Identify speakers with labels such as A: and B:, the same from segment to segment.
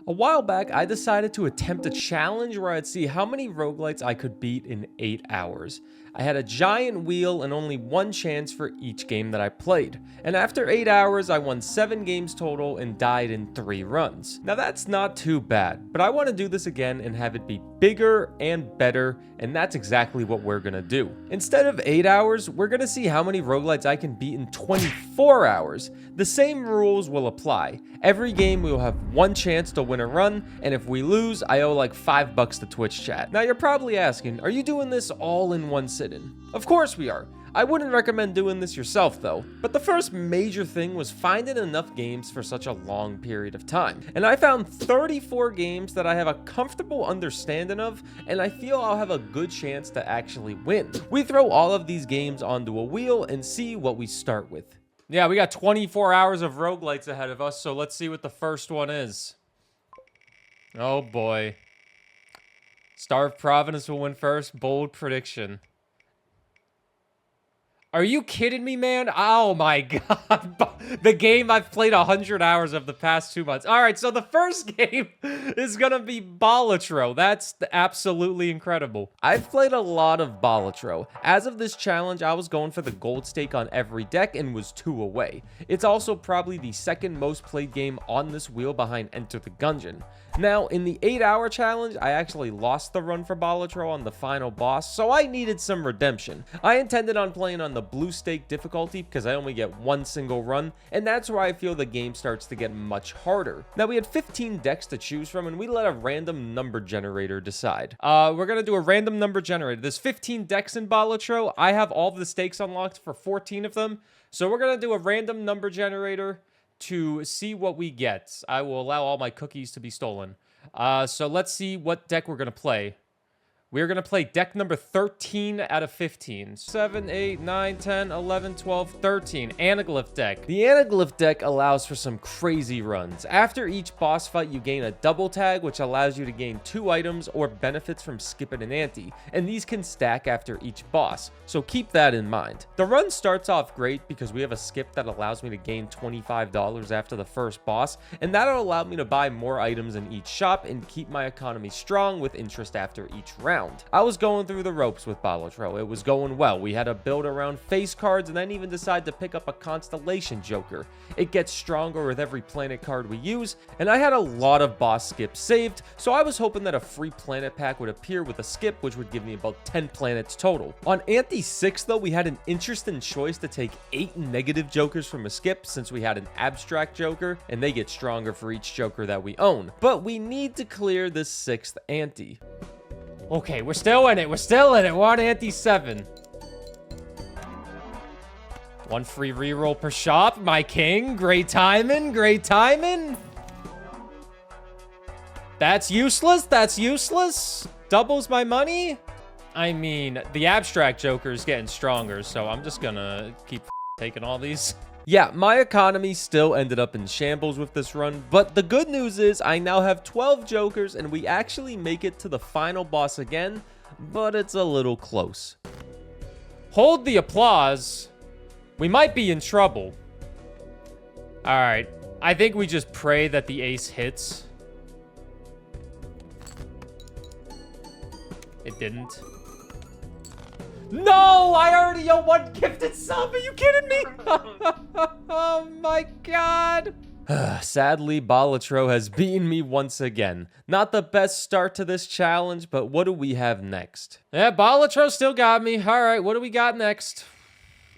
A: A while back, I decided to attempt a challenge where I'd see how many roguelites I could beat in 8 hours. I had a giant wheel and only one chance for each game that I played. And after 8 hours, I won 7 games total and died in 3 runs. Now that's not too bad, but I want to do this again and have it be bigger and better, and that's exactly what we're gonna do. Instead of 8 hours, we're gonna see how many roguelites I can beat in 24 hours. The same rules will apply. Every game we will have one chance to win a run, and if we lose, I owe like $5 to Twitch chat. Now you're probably asking, are you doing this all in one sitting? Of course we are. I wouldn't recommend doing this yourself though, but the first major thing was finding enough games for such a long period of time. And I found 34 games that I have a comfortable understanding of, and I feel I'll have a good chance to actually win. We throw all of these games onto a wheel and see what we start with. Yeah, we got 24 hours of roguelites ahead of us, so let's see what the first one is. Oh boy. Starve Providence will win first. Bold prediction. Are you kidding me, man? Oh my god. The game I've played 100 hours of the past 2 months. All right, so the first game is gonna be Balatro. That's absolutely incredible. I've played a lot of Balatro. As of this challenge, I was going for the gold stake on every deck and was 2 away. It's also probably the second most played game on this wheel behind Enter the Gungeon. Now, in the 8-hour challenge, I actually lost the run for Balatro on the final boss, so I needed some redemption. I intended on playing on the blue stake difficulty because I only get one single run, and that's where I feel the game starts to get much harder. Now, we had 15 decks to choose from, and we let a random number generator decide. We're gonna do a random number generator. There's 15 decks in Balatro. I have all of the stakes unlocked for 14 of them, so we're gonna do a random number generator to see what we get. I will allow all my cookies to be stolen. So let's see what deck we're going to play. We're going to play deck number 13 out of 15. 7, 8, 9, 10, 11, 12, 13. Anaglyph deck. The Anaglyph deck allows for some crazy runs. After each boss fight, you gain a double tag, which allows you to gain 2 items or benefits from skipping an ante. And these can stack after each boss, so keep that in mind. The run starts off great because we have a skip that allows me to gain $25 after the first boss, and that'll allow me to buy more items in each shop and keep my economy strong with interest after each round. I was going through the ropes with Balatro. It was going well. We had a build around face cards and then even decided to pick up a Constellation Joker. It gets stronger with every planet card we use, and I had a lot of boss skips saved, so I was hoping that a free planet pack would appear with a skip, which would give me about 10 planets total. On Ante 6, though, we had an interesting choice to take 8 negative Jokers from a skip since we had an Abstract Joker, and they get stronger for each Joker that we own. But we need to clear this 6th ante. Okay, we're still in it. We're still in it. We're on ante 7. 1 free reroll per shop. My king. Great timing. Great timing. That's useless. That's useless. Doubles my money. I mean, the Abstract Joker is getting stronger, so I'm just gonna keep taking all these. Yeah, my economy still ended up in shambles with this run, but the good news is I now have 12 Jokers and we actually make it to the final boss again, but it's a little close. Hold the applause. We might be in trouble. All right, I think we just pray that the ace hits. It didn't. No, I already owe 1 gifted sub. Are you kidding me? Oh my god. Sadly, Balatro has beaten me once again. Not the best start to this challenge, but what do we have next? Yeah, Balatro still got me. All right, what do we got next?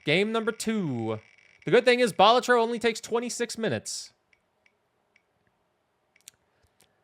A: Game number 2. The good thing is Balatro only takes 26 minutes.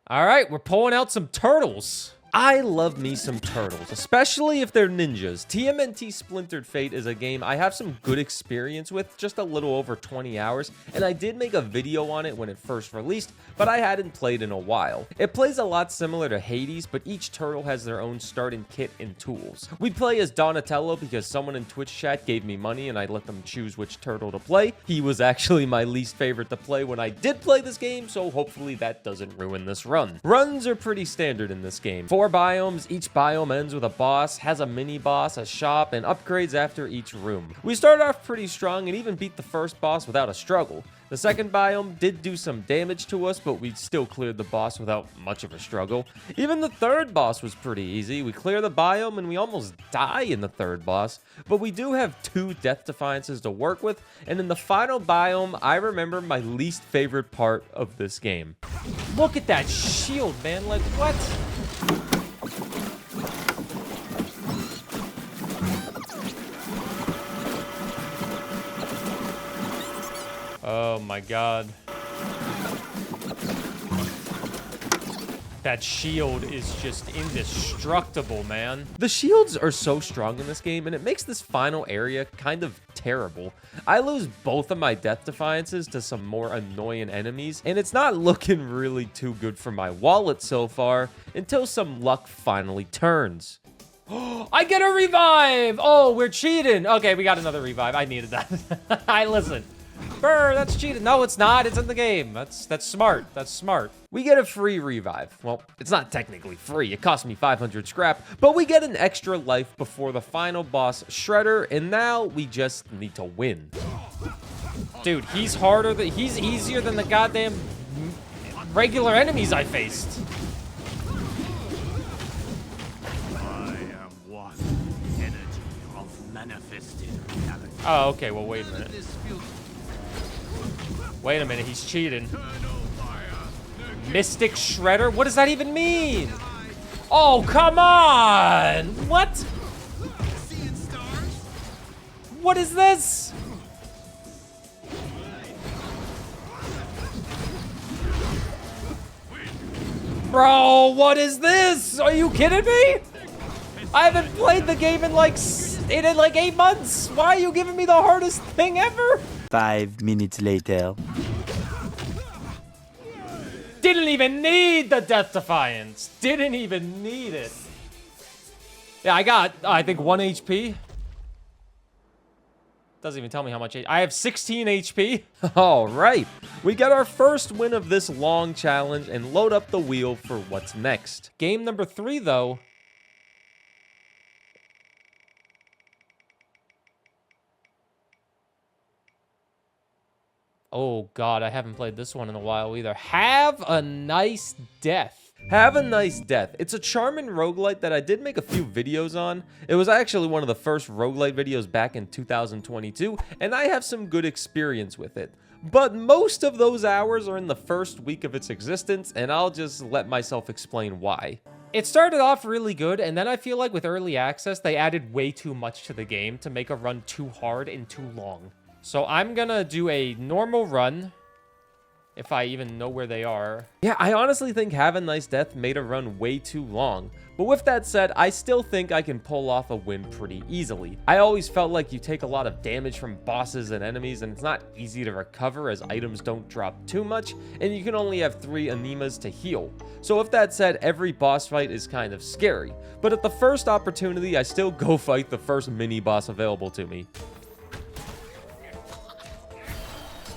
A: All right, we're pulling out some turtles. I love me some turtles, especially if they're ninjas. TMNT Splintered Fate is a game I have some good experience with, just a little over 20 hours, and I did make a video on it when it first released, but I hadn't played in a while. It plays a lot similar to Hades, but each turtle has their own starting kit and tools. We play as Donatello because someone in Twitch chat gave me money and I let them choose which turtle to play. He was actually my least favorite to play when I did play this game, so hopefully that doesn't ruin this run. Runs are pretty standard in this game. 4 biomes, each biome ends with a boss, has a mini boss, a shop, and upgrades after each room. We started off pretty strong and even beat the first boss without a struggle. The second biome did do some damage to us, but we still cleared the boss without much of a struggle. Even the third boss was pretty easy. We clear the biome and we almost die in the third boss, but we do have 2 Death Defiances to work with, and in the final biome, I remember my least favorite part of this game. Look at that shield, man, like what? Oh my god. That shield is just indestructible, man. The shields are so strong in this game, and it makes this final area kind of terrible. I lose both of my Death Defiances to some more annoying enemies, and it's not looking really too good for my wallet so far until some luck finally turns. I get a revive! Oh, we're cheating. Okay, we got another revive. I needed that. I listen. Burr, that's cheating. No, it's not. It's in the game. That's smart. That's smart. We get a free revive. Well, it's not technically free. It cost me 500 scrap, but we get an extra life before the final boss, Shredder, and now we just need to win. Dude, he's easier than the goddamn regular enemies I faced.
B: I am one energy of manifested reality.
A: Oh, okay. Well, wait a minute. Wait a minute, he's cheating. Mystic Shredder? What does that even mean? Oh, come on! What? What is this? Bro, what is this? Are you kidding me? I haven't played the game in like 8 months. Why are you giving me the hardest thing ever?
C: 5 minutes later.
A: Didn't even need the Death Defiance. Didn't even need it. Yeah, I got, I think, 1 HP. Doesn't even tell me how much I have 16 HP. All right. We got our first win of this long challenge and load up the wheel for what's next. Game number 3, though. Oh god, I haven't played this one in a while either. Have a Nice Death. Have a Nice Death. It's a charming roguelite that I did make a few videos on. It was actually one of the first roguelite videos back in 2022, and I have some good experience with it. But most of those hours are in the first week of its existence, and I'll just let myself explain why. It started off really good, and then I feel like with early access, they added way too much to the game to make a run too hard and too long. So I'm gonna do a normal run, if I even know where they are. Yeah, I honestly think Have a Nice Death made a run way too long. But with that said, I still think I can pull off a win pretty easily. I always felt like you take a lot of damage from bosses and enemies, and it's not easy to recover as items don't drop too much, and you can only have 3 anemas to heal. So with that said, every boss fight is kind of scary. But at the first opportunity, I still go fight the first mini-boss available to me.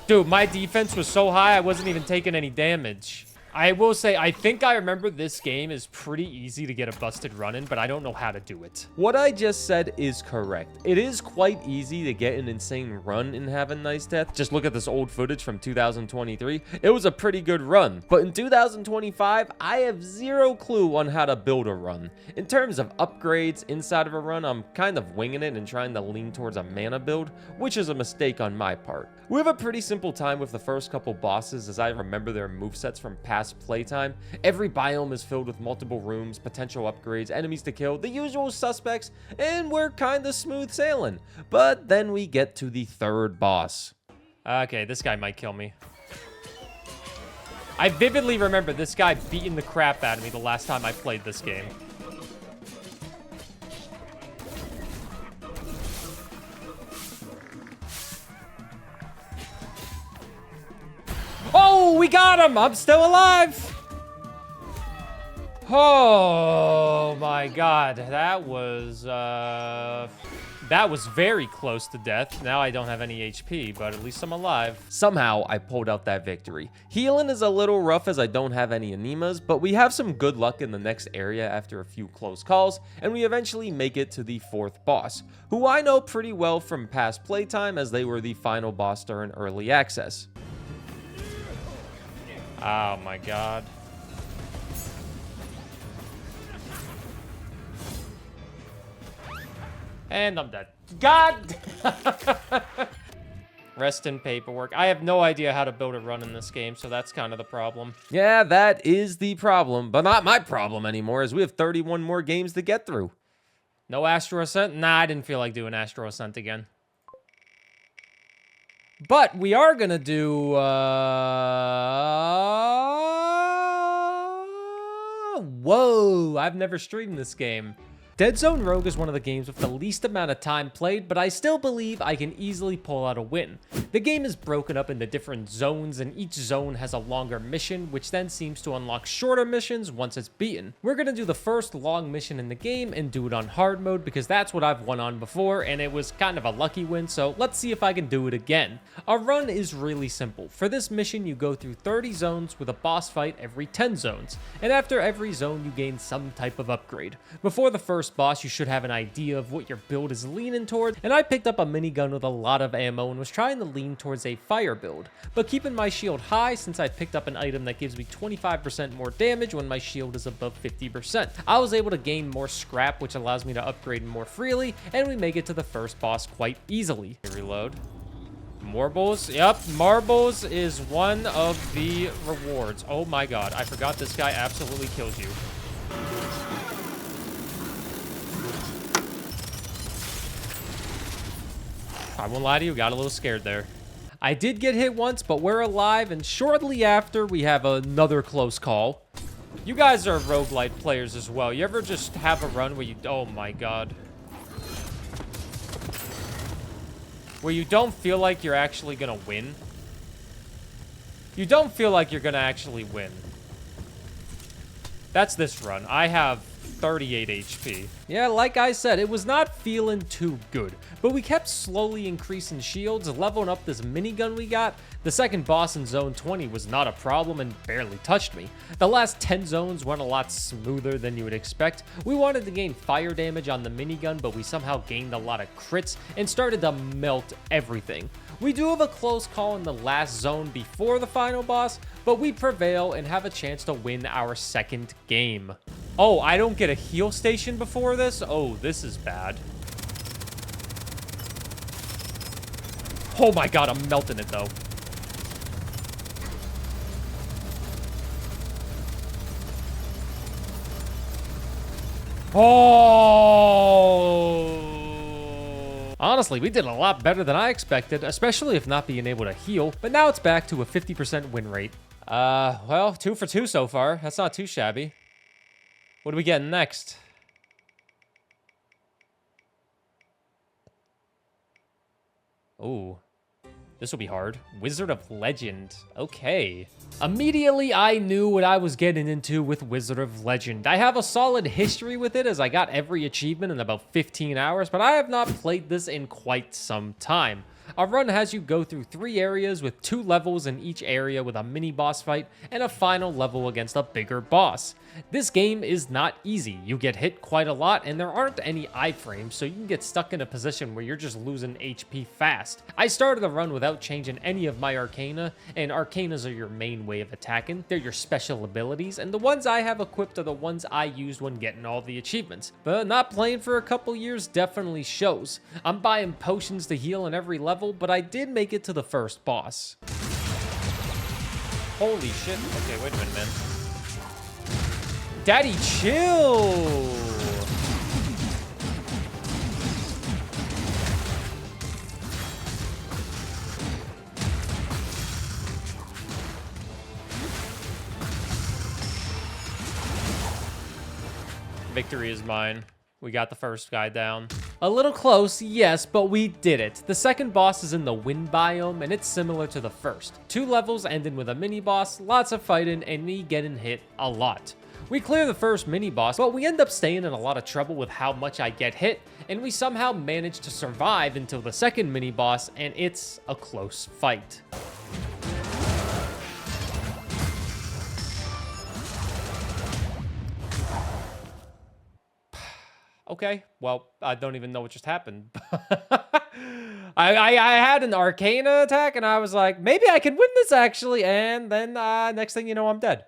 A: Dude, my defense was so high, I wasn't even taking any damage. I will say, I think I remember this game is pretty easy to get a busted run in, but I don't know how to do it. What I just said is correct. It is quite easy to get an insane run in Have a Nice Death. Just look at this old footage from 2023. It was a pretty good run. But in 2025, I have zero clue on how to build a run. In terms of upgrades inside of a run, I'm kind of winging it and trying to lean towards a mana build, which is a mistake on my part. We have a pretty simple time with the first couple bosses as I remember their movesets from past playtime. Every biome is filled with multiple rooms, potential upgrades, enemies to kill, the usual suspects, and we're kinda smooth sailing. But then we get to the third boss. Okay, this guy might kill me. I vividly remember this guy beating the crap out of me the last time I played this game. Oh, we got him! I'm still alive! Oh my god, that was very close to death. Now I don't have any HP, but at least I'm alive. Somehow, I pulled out that victory. Healing is a little rough as I don't have any anemas, but we have some good luck in the next area after a few close calls, and we eventually make it to the fourth boss, who I know pretty well from past playtime as they were the final boss during early access. Oh my god. And I'm dead. God! Rest in paperwork. I have no idea how to build a run in this game, so that's kind of the problem. Yeah, that is the problem, but not my problem anymore, as we have 31 more games to get through. No Astro Ascent? Nah, I didn't feel like doing Astro Ascent again. But we are gonna do, whoa, I've never streamed this game. Deadzone Rogue is one of the games with the least amount of time played, but I still believe I can easily pull out a win. The game is broken up into different zones, and each zone has a longer mission, which then seems to unlock shorter missions once it's beaten. We're gonna do the first long mission in the game and do it on hard mode, because that's what I've won on before, and it was kind of a lucky win, so let's see if I can do it again. Our run is really simple. For this mission, you go through 30 zones with a boss fight every 10 zones, and after every zone, you gain some type of upgrade. Before the first boss, you should have an idea of what your build is leaning toward, and I picked up a minigun with a lot of ammo and was trying to lean towards a fire build, but keeping my shield high since I picked up an item that gives me 25% more damage when my shield is above 50%. I was able to gain more scrap, which allows me to upgrade more freely, and we make it to the first boss quite easily. Reload. Marbles? Yep, marbles is one of the rewards. Oh my god, I forgot this guy absolutely kills you. I won't lie to you, got a little scared there. I did get hit once, but we're alive, and shortly after, we have another close call. You guys are roguelite players as well. You ever just have a run where you... Oh my god. Where you don't feel like you're actually gonna win? You don't feel like you're gonna actually win. That's this run. I have 38 HP. Yeah, like I said, it was not feeling too good, but we kept slowly increasing shields, leveling up this minigun we got. The second boss in Zone 20 was not a problem and barely touched me. The last 10 zones went a lot smoother than you would expect. We wanted to gain fire damage on the minigun, but we somehow gained a lot of crits and started to melt everything. We do have a close call in the last zone before the final boss, but we prevail and have a chance to win our second game. Oh, I don't get a heal station before this? Oh, this is bad. Oh my god, I'm melting it though. Oh! Honestly, we did a lot better than I expected, especially if not being able to heal, but now it's back to a 50% win rate. Well, 2 for 2 so far. That's not too shabby. What do we get next? Ooh. This will be hard. Wizard of Legend. Okay. Immediately, I knew what I was getting into with Wizard of Legend. I have a solid history with it as I got every achievement in about 15 hours, but I have not played this in quite some time. Our run has you go through 3 areas with 2 levels in each area with a mini boss fight and a final level against a bigger boss. This game is not easy. You get hit quite a lot and there aren't any iframes, so you can get stuck in a position where you're just losing HP fast. I started the run without changing any of my arcana, and arcanas are your main way of attacking. They're your special abilities, and the ones I have equipped are the ones I used when getting all the achievements. But not playing for a couple years definitely shows. I'm buying potions to heal in every level, but I did make it to the first boss. Holy shit. Okay, wait a minute, man. Daddy, chill! Victory is mine. We got the first guy down. A little close, yes, but we did it. The second boss is in the wind biome, and it's similar to the first. 2 levels ending with a mini-boss, lots of fighting, and me getting hit a lot. We clear the first mini-boss, but we end up staying in a lot of trouble with how much I get hit, and we somehow manage to survive until the second mini-boss, and it's a close fight. Okay, well, I don't even know what just happened. I had an Arcana attack, and I was like, maybe I can win this, actually. And then next thing you know, I'm dead.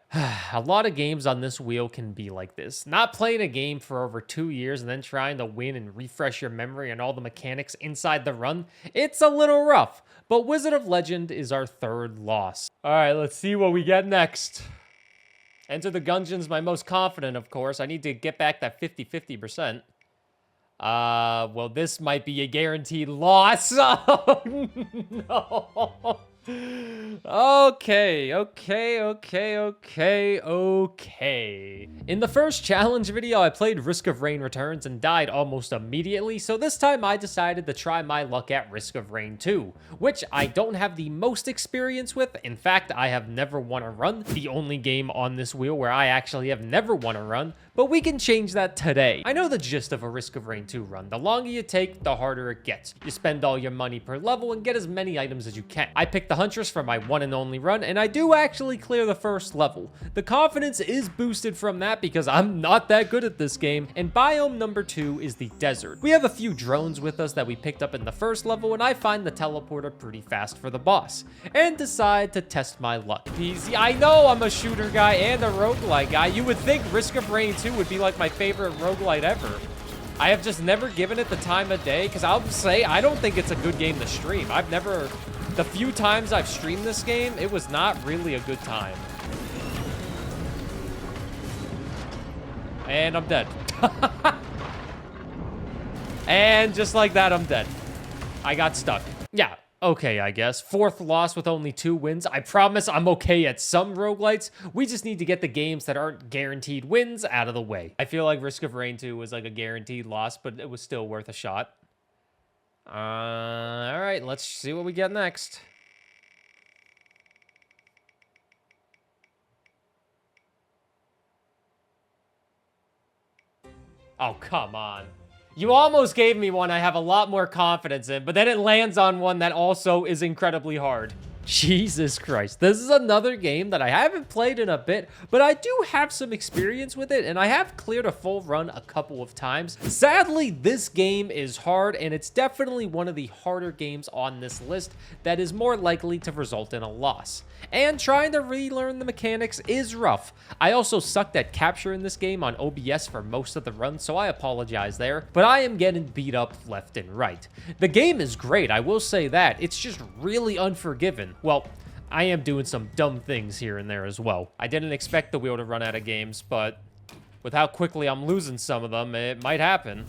A: A lot of games on this wheel can be like this. Not playing a game for over 2 years and then trying to win and refresh your memory and all the mechanics inside the run, it's a little rough. But Wizard of Legend is our third loss. All right, let's see what we get next. Enter the Gungeon's my most confident, of course. I need to get back that 50-50%. Well, this might be a guaranteed loss. Oh, no. Okay. In the first challenge video, I played Risk of Rain Returns and died almost immediately, so this time I decided to try my luck at Risk of Rain 2, which I don't have the most experience with. In fact, I have never won a run, the only game on this wheel where I actually have never won a run, but we can change that today. I know the gist of a Risk of Rain 2 run. The longer you take, the harder it gets. You spend all your money per level and get as many items as you can. I picked the Huntress for my one and only run, and I do actually clear the first level. The confidence is boosted from that because I'm not that good at this game, and biome number 2 is the desert. We have a few drones with us that we picked up in the first level, and I find the teleporter pretty fast for the boss, and decide to test my luck. Easy. I know I'm a shooter guy and a roguelite guy. You would think Risk of Rain 2 would be like my favorite roguelite ever. I have just never given it the time of day, because I'll say I don't think it's a good game to stream. The few times I've streamed this game, it was not really a good time. And I'm dead. And just like that, I'm dead. I got stuck. Yeah, okay, I guess. Fourth loss with only 2 wins. I promise I'm okay at some roguelites. We just need to get the games that aren't guaranteed wins out of the way. I feel like Risk of Rain 2 was like a guaranteed loss, but it was still worth a shot. All right, let's see what we get next. Oh, come on. You almost gave me one I have a lot more confidence in, but then it lands on one that also is incredibly hard. Jesus Christ. This is another game that I haven't played in a bit, but I do have some experience with it, and I have cleared a full run a couple of times. Sadly, this game is hard, and it's definitely one of the harder games on this list that is more likely to result in a loss. And trying to relearn the mechanics is rough. I also sucked at capturing this game on OBS for most of the run, so I apologize there, but I am getting beat up left and right. The game is great, I will say that. It's just really unforgiving. Well, I am doing some dumb things here and there as well. I didn't expect the wheel to run out of games, but with how quickly I'm losing some of them, it might happen.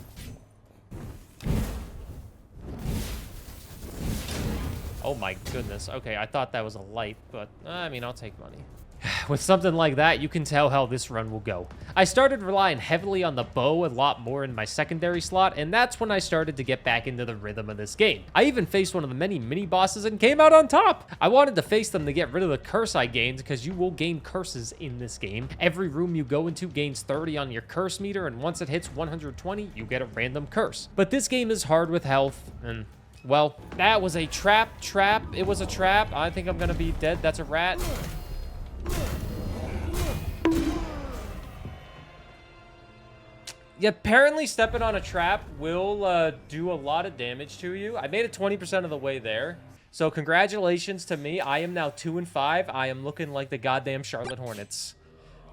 A: Oh my goodness. Okay, I thought that was a light, but I mean, I'll take money. With something like that, you can tell how this run will go. I started relying heavily on the bow a lot more in my secondary slot, and that's when I started to get back into the rhythm of this game. I even faced one of the many mini-bosses and came out on top. I wanted to face them to get rid of the curse I gained, because you will gain curses in this game. Every room you go into gains 30 on your curse meter, and once it hits 120, you get a random curse. But this game is hard with health, and well, that was a trap. It was a trap. I think I'm gonna be dead. That's a rat. Yeah, apparently stepping on a trap will do a lot of damage to you. I made it 20% of the way there. So congratulations to me. I am now 2-5. I am looking like the goddamn Charlotte Hornets.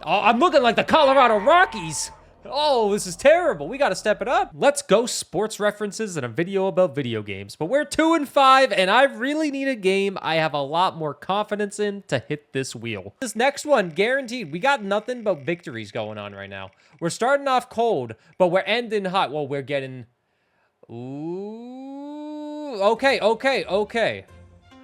A: Oh, I'm looking like the Colorado Rockies. Oh, this is terrible. We got to step it up. Let's go sports references and a video about video games. But we're 2-5, and I really need a game I have a lot more confidence in to hit this wheel. This next one, guaranteed. We got nothing but victories going on right now. We're starting off cold, but we're ending hot. Well, we're getting... Ooh. Okay.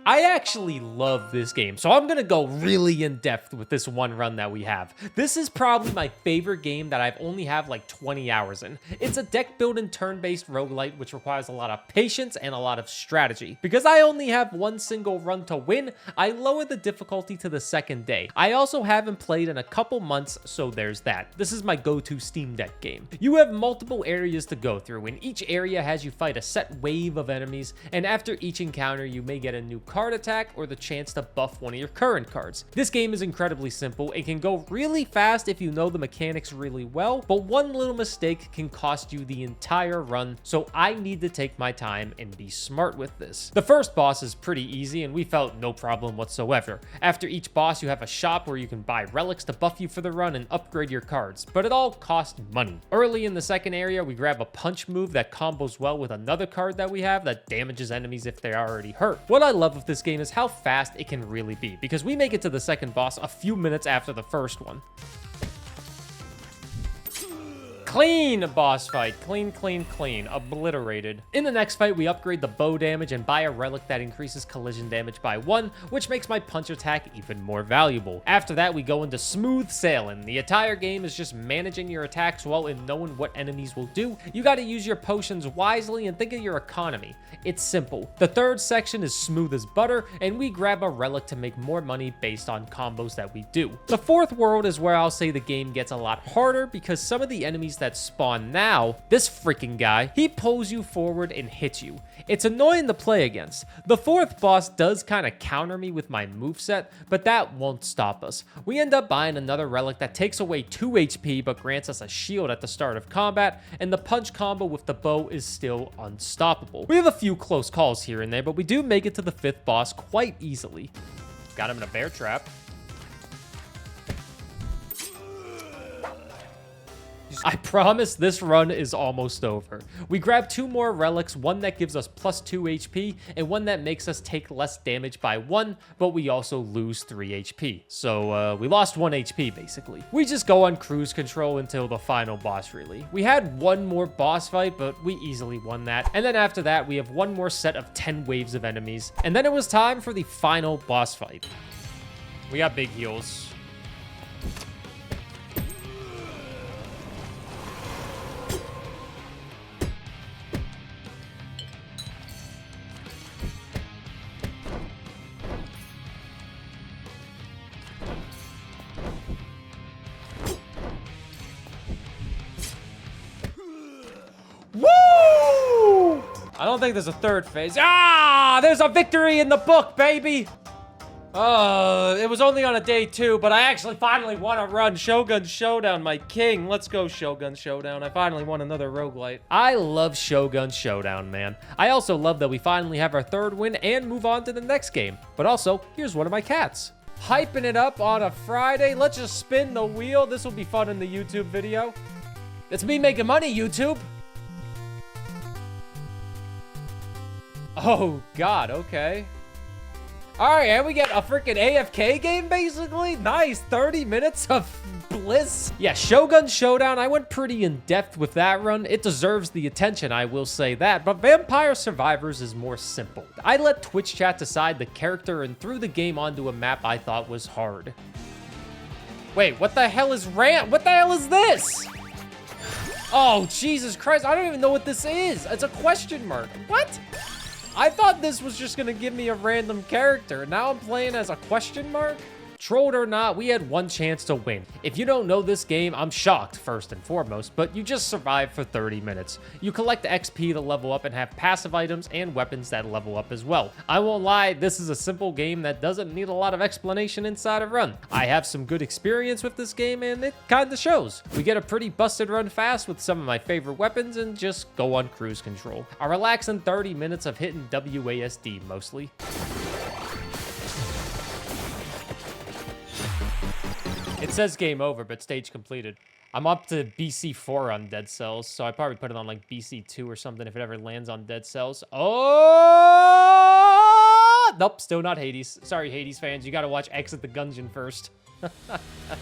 A: I actually love this game, so I'm gonna go really in depth with this one run that we have. This is probably my favorite game that I've only have like 20 hours in. It's a deck building turn-based roguelite, which requires a lot of patience and a lot of strategy. Because I only have one single run to win, I lowered the difficulty to the second day. I also haven't played in a couple months, so there's that. This is my go-to Steam Deck game. You have multiple areas to go through, and each area has you fight a set wave of enemies, and after each encounter, you may get a new card attack or the chance to buff one of your current cards. This game is incredibly simple and can go really fast if you know the mechanics really well, but one little mistake can cost you the entire run, so I need to take my time and be smart with this. The first boss is pretty easy and we felt no problem whatsoever. After each boss, you have a shop where you can buy relics to buff you for the run and upgrade your cards, but it all costs money. Early in the second area, we grab a punch move that combos well with another card that we have that damages enemies if they're already hurt. What I love with this game is how fast it can really be, because we make it to the second boss a few minutes after the first one. Clean boss fight. Clean, clean, clean. Obliterated. In the next fight, we upgrade the bow damage and buy a relic that increases collision damage by 1, which makes my punch attack even more valuable. After that, we go into smooth sailing. The entire game is just managing your attacks well and knowing what enemies will do. You gotta use your potions wisely and think of your economy. It's simple. The third section is smooth as butter, and we grab a relic to make more money based on combos that we do. The fourth world is where I'll say the game gets a lot harder, because some of the enemies that spawn now, this freaking guy, he pulls you forward and hits you. It's annoying to play against. The fourth boss does kind of counter me with my moveset, but that won't stop us. We end up buying another relic that takes away 2 HP but grants us a shield at the start of combat, and the punch combo with the bow is still unstoppable. We have a few close calls here and there, but we do make it to the fifth boss quite easily. Got him in a bear trap. I promise this run is almost over. We grab 2 more relics, one that gives us plus 2 HP and one that makes us take less damage by 1, but we also lose 3 HP. So we lost 1 HP basically. We just go on cruise control until the final boss really. We had one more boss fight, but we easily won that. And then after that, we have one more set of 10 waves of enemies. And then it was time for the final boss fight. We got big heals. Woo! I don't think there's a third phase. Ah, there's a victory in the book, baby. It was only on a day 2, but I actually finally won a run. Shogun Showdown, my king. Let's go, Shogun Showdown. I finally won another roguelite. I love Shogun Showdown, man. I also love that we finally have our 3rd win and move on to the next game. But also, here's one of my cats. Hyping it up on a Friday. Let's just spin the wheel. This will be fun in the YouTube video. It's me making money, YouTube. Oh, God, okay. All right, and we get a freaking AFK game, basically. Nice, 30 minutes of bliss. Yeah, Shogun Showdown, I went pretty in-depth with that run. It deserves the attention, I will say that, but Vampire Survivors is more simple. I let Twitch chat decide the character and threw the game onto a map I thought was hard. Wait, what the hell is What the hell is this? Oh, Jesus Christ, I don't even know what this is. It's a question mark. What? I thought this was just gonna give me a random character. Now I'm playing as a question mark? Trolled or not, we had one chance to win. If you don't know this game, I'm shocked, first and foremost, but you just survived for 30 minutes. You collect XP to level up and have passive items and weapons that level up as well. I won't lie, this is a simple game that doesn't need a lot of explanation inside a run. I have some good experience with this game and it kinda shows. We get a pretty busted run fast with some of my favorite weapons and just go on cruise control. A relaxing 30 minutes of hitting WASD mostly. It says game over, but stage completed. I'm up to BC4 on Dead Cells, so I probably put it on like BC2 or something if it ever lands on Dead Cells. Oh! Nope, still not Hades. Sorry, Hades fans, you gotta watch Exit the Gungeon first.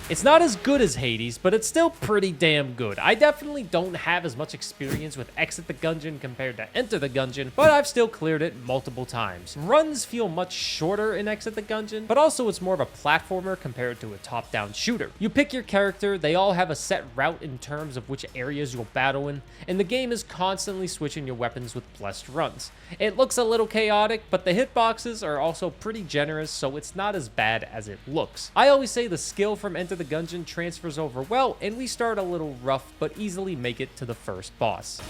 A: It's not as good as Hades, but it's still pretty damn good. I definitely don't have as much experience with Exit the Gungeon compared to Enter the Gungeon, but I've still cleared it multiple times. Runs feel much shorter in Exit the Gungeon, but also it's more of a platformer compared to a top-down shooter. You pick your character, they all have a set route in terms of which areas you'll battle in, and the game is constantly switching your weapons with blessed runs. It looks a little chaotic, but the hitboxes are also pretty generous, so it's not as bad as it looks. I always say the skill from Enter the Gungeon transfers over well, and we start a little rough, but easily make it to the first boss.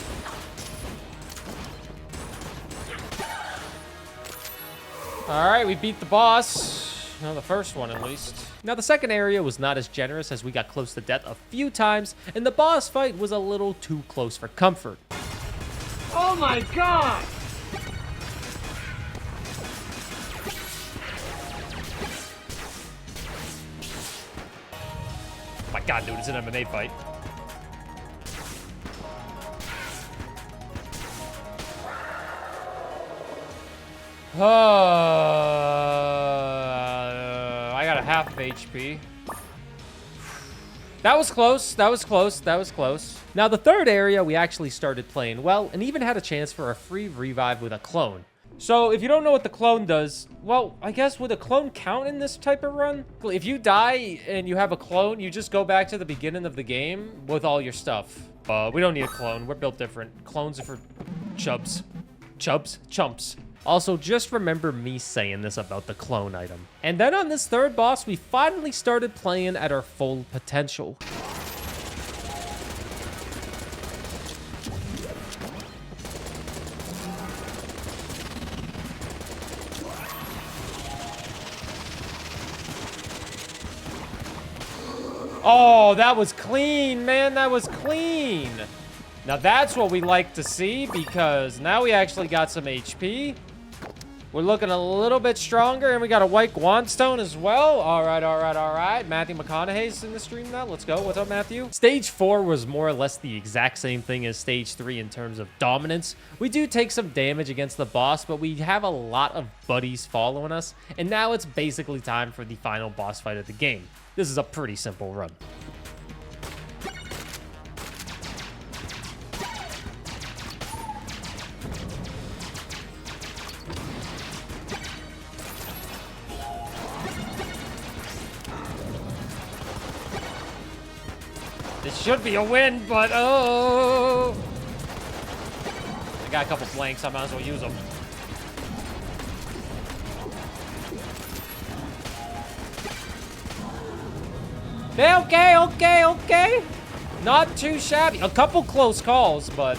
A: All right, we beat the boss. Well, the first one, at least. Now, the second area was not as generous as we got close to death a few times, and the boss fight was a little too close for comfort.
D: Oh my god!
A: My god, dude, it's an MMA fight. I got a half of HP. That was close. That was close. That was close. Now, the third area, we actually started playing well and even had a chance for a free revive with a clone. So, if you don't know what the clone does, well, I guess would a clone count in this type of run? If you die and you have a clone, you just go back to the beginning of the game with all your stuff. We don't need a clone. We're built different. Clones are for chubs. Chubs? Chumps. Also, just remember me saying this about the clone item. And then on this third boss, we finally started playing at our full potential. Oh, that was clean, man. That was clean. Now, that's what we like to see, because now we actually got some HP. We're looking a little bit stronger, and we got a white Guanstone as well. All right, all right, all right. Matthew McConaughey's in the stream now. Let's go. What's up, Matthew? Stage 4 was more or less the exact same thing as Stage 3 in terms of dominance. We do take some damage against the boss, but we have a lot of buddies following us, and now it's basically time for the final boss fight of the game. This is a pretty simple run. This should be a win, but oh! I got a couple blanks, I might as well use them. Okay, okay, okay. Not too shabby. A couple close calls, but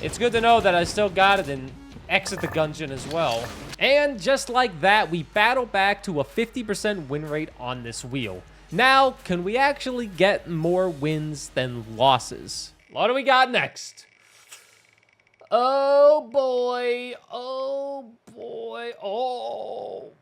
A: it's good to know that I still got it and exit the Gungeon as well. And just like that, we battle back to a 50% win rate on this wheel. Now, can we actually get more wins than losses? What do we got next? Oh boy, oh boy, oh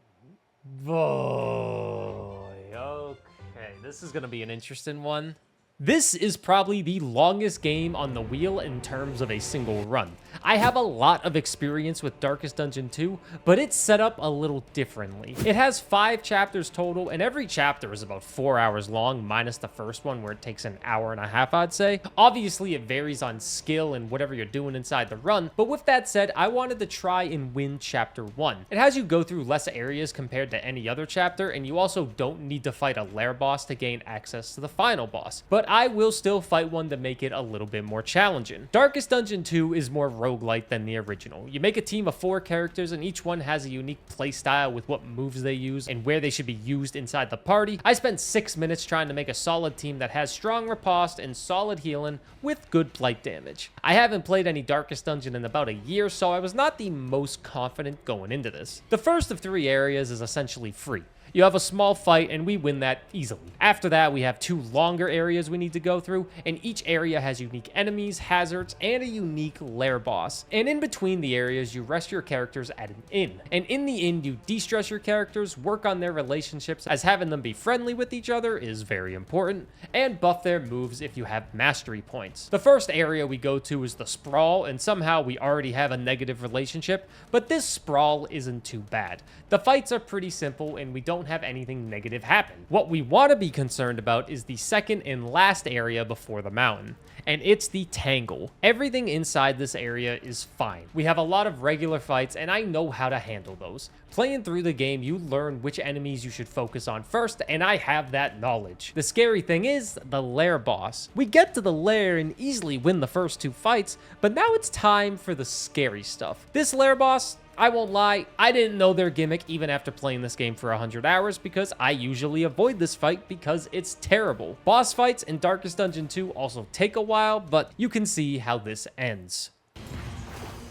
A: boy. Okay, this is gonna be an interesting one. This is probably the longest game on the wheel in terms of a single run. I have a lot of experience with Darkest Dungeon 2, but it's set up a little differently. It has 5 chapters total, and every chapter is about 4 hours long, minus the first one where it takes an hour and a half, I'd say. Obviously, it varies on skill and whatever you're doing inside the run, but with that said, I wanted to try and win chapter 1. It has you go through less areas compared to any other chapter, and you also don't need to fight a lair boss to gain access to the final boss. But I will still fight one to make it a little bit more challenging. Darkest Dungeon 2 is more roguelite than the original. You make a team of 4 characters, and each one has a unique playstyle with what moves they use and where they should be used inside the party. I spent 6 minutes trying to make a solid team that has strong riposte and solid healing with good blight damage. I haven't played any Darkest Dungeon in about a year, so I was not the most confident going into this. The first of 3 areas is essentially free. You have a small fight, and we win that easily. After that, we have 2 longer areas we need to go through, and each area has unique enemies, hazards, and a unique lair boss. And in between the areas, you rest your characters at an inn. And in the inn, you de-stress your characters, work on their relationships, as having them be friendly with each other is very important, and buff their moves if you have mastery points. The first area we go to is the Sprawl, and somehow we already have a negative relationship, but this Sprawl isn't too bad. The fights are pretty simple, and we don't have anything negative happen. What we want to be concerned about is the second and last area before the mountain, and it's the Tangle. Everything inside this area is fine. We have a lot of regular fights, and I know how to handle those. Playing through the game, you learn which enemies you should focus on first, and I have that knowledge. The scary thing is the lair boss. We get to the lair and easily win the first 2 fights, but now it's time for the scary stuff. This lair boss, I won't lie, I didn't know their gimmick even after playing this game for 100 hours because I usually avoid this fight because it's terrible. Boss fights in Darkest Dungeon 2 also take a while, but you can see how this ends.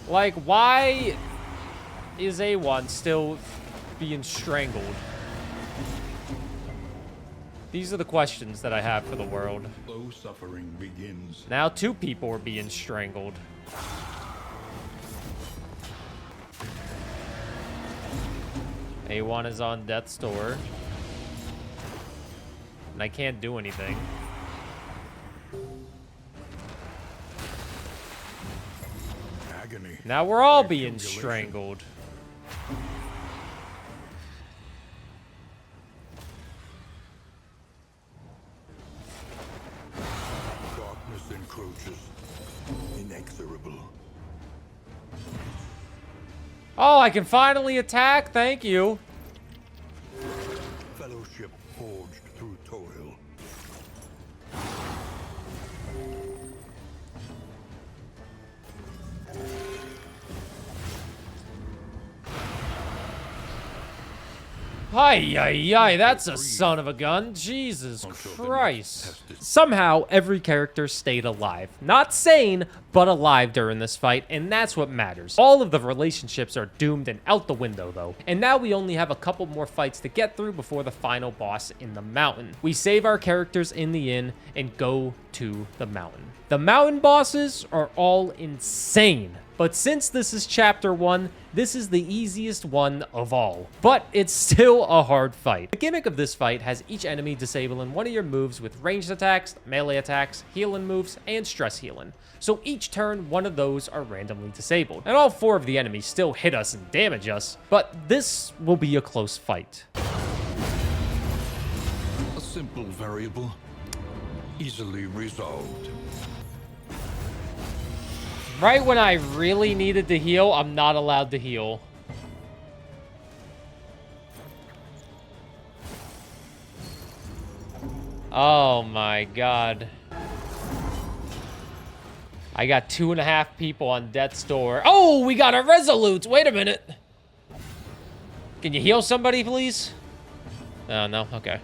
A: Like, why is A1 still being strangled? These are the questions that I have for the world.
E: Slow suffering begins.
A: Now 2 people are being strangled. A1 is on death's door. And I can't do anything.
E: Agony.
A: Now we're all being strangled.
E: Darkness encroaches. Inexorable.
A: Oh, I can finally attack. Thank you.
E: Fellowship forged through toil.
A: Ay, ay, ay, that's a son of a gun. Jesus Christ. Somehow, every character stayed alive. Not sane, but alive during this fight, and that's what matters. All of the relationships are doomed and out the window, though. And now we only have a couple more fights to get through before the final boss in the mountain. We save our characters in the inn and go to the mountain. The mountain bosses are all insane. But since this is chapter 1, this is the easiest one of all. But it's still a hard fight. The gimmick of this fight has each enemy disabling one of your moves with ranged attacks, melee attacks, healing moves, and stress healing. So each turn, one of those are randomly disabled. And all 4 of the enemies still hit us and damage us, but this will be a close fight.
E: A simple variable. Easily resolved.
A: Right when I really needed to heal, I'm not allowed to heal. Oh my god. I got 2.5 people on death's door. Oh, we got a resolute. Wait a minute. Can you heal somebody, please? Oh, no? Okay.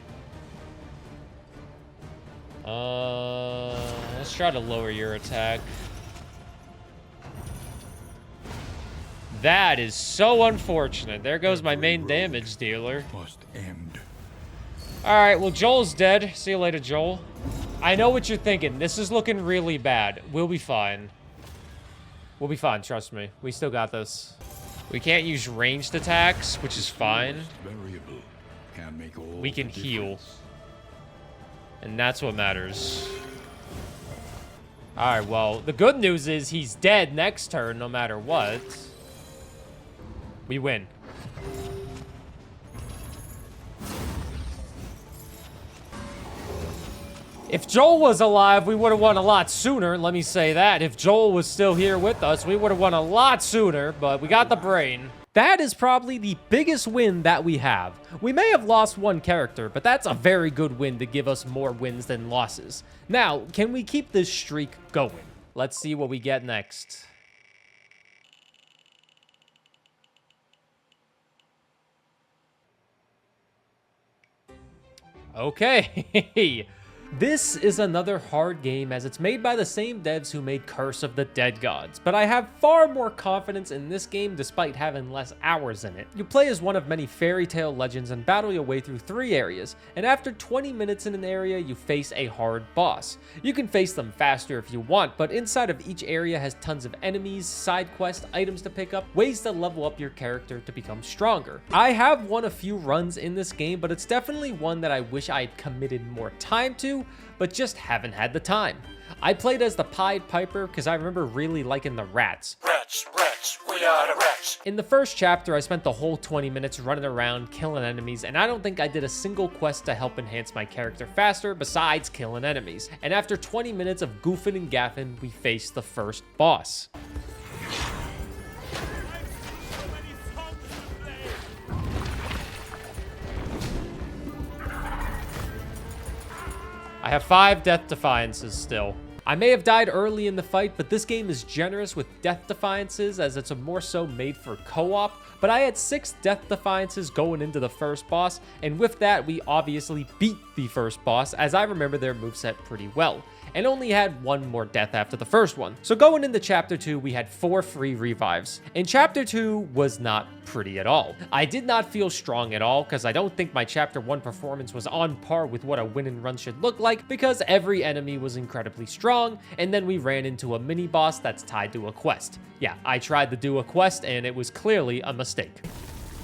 A: Let's try to lower your attack. That is so unfortunate. There goes my main damage dealer.
E: Must end.
A: Alright, well, Joel's dead. See you later, Joel. I know what you're thinking. This is looking really bad. We'll be fine. We'll be fine, trust me. We still got this. We can't use ranged attacks, which is fine.
E: Variable can make all
A: We can
E: the
A: heal.
E: difference.
A: And that's what matters. Alright, well, the good news is he's dead next turn, no matter what. We win. If Joel was alive, we would have won a lot sooner. Let me say that. If Joel was still here with us, we would have won a lot sooner, but we got the brain. That is probably the biggest win that we have. We may have lost 1 character, but that's a very good win to give us more wins than losses. Now, can we keep this streak going? Let's see what we get next. Okay. This is another hard game as it's made by the same devs who made Curse of the Dead Gods, but I have far more confidence in this game despite having less hours in it. You play as one of many fairy tale legends and battle your way through 3 areas, and after 20 minutes in an area, you face a hard boss. You can face them faster if you want, but inside of each area has tons of enemies, side quests, items to pick up, ways to level up your character to become stronger. I have won a few runs in this game, but it's definitely one that I wish I had committed more time to, but just haven't had the time. I played as the Pied Piper because I remember really liking the rats.
B: Rats, we are the rats.
A: In the first chapter, I spent the whole 20 minutes running around, killing enemies, and I don't think I did a single quest to help enhance my character faster besides killing enemies. And after 20 minutes of goofing and gaffing, we faced the first boss. I have 5 Death Defiances still. I may have died early in the fight, but this game is generous with Death Defiances as it's a more so made for co-op, but I had 6 Death Defiances going into the first boss, and with that, we obviously beat the first boss, as I remember their moveset pretty well, and only had 1 more death after the first one. So going into Chapter 2, we had 4 free revives, and Chapter 2 was not pretty at all. I did not feel strong at all because I don't think my Chapter 1 performance was on par with what a win and run should look like because every enemy was incredibly strong, and then we ran into a mini-boss that's tied to a quest. Yeah, I tried to do a quest, and it was clearly a mistake.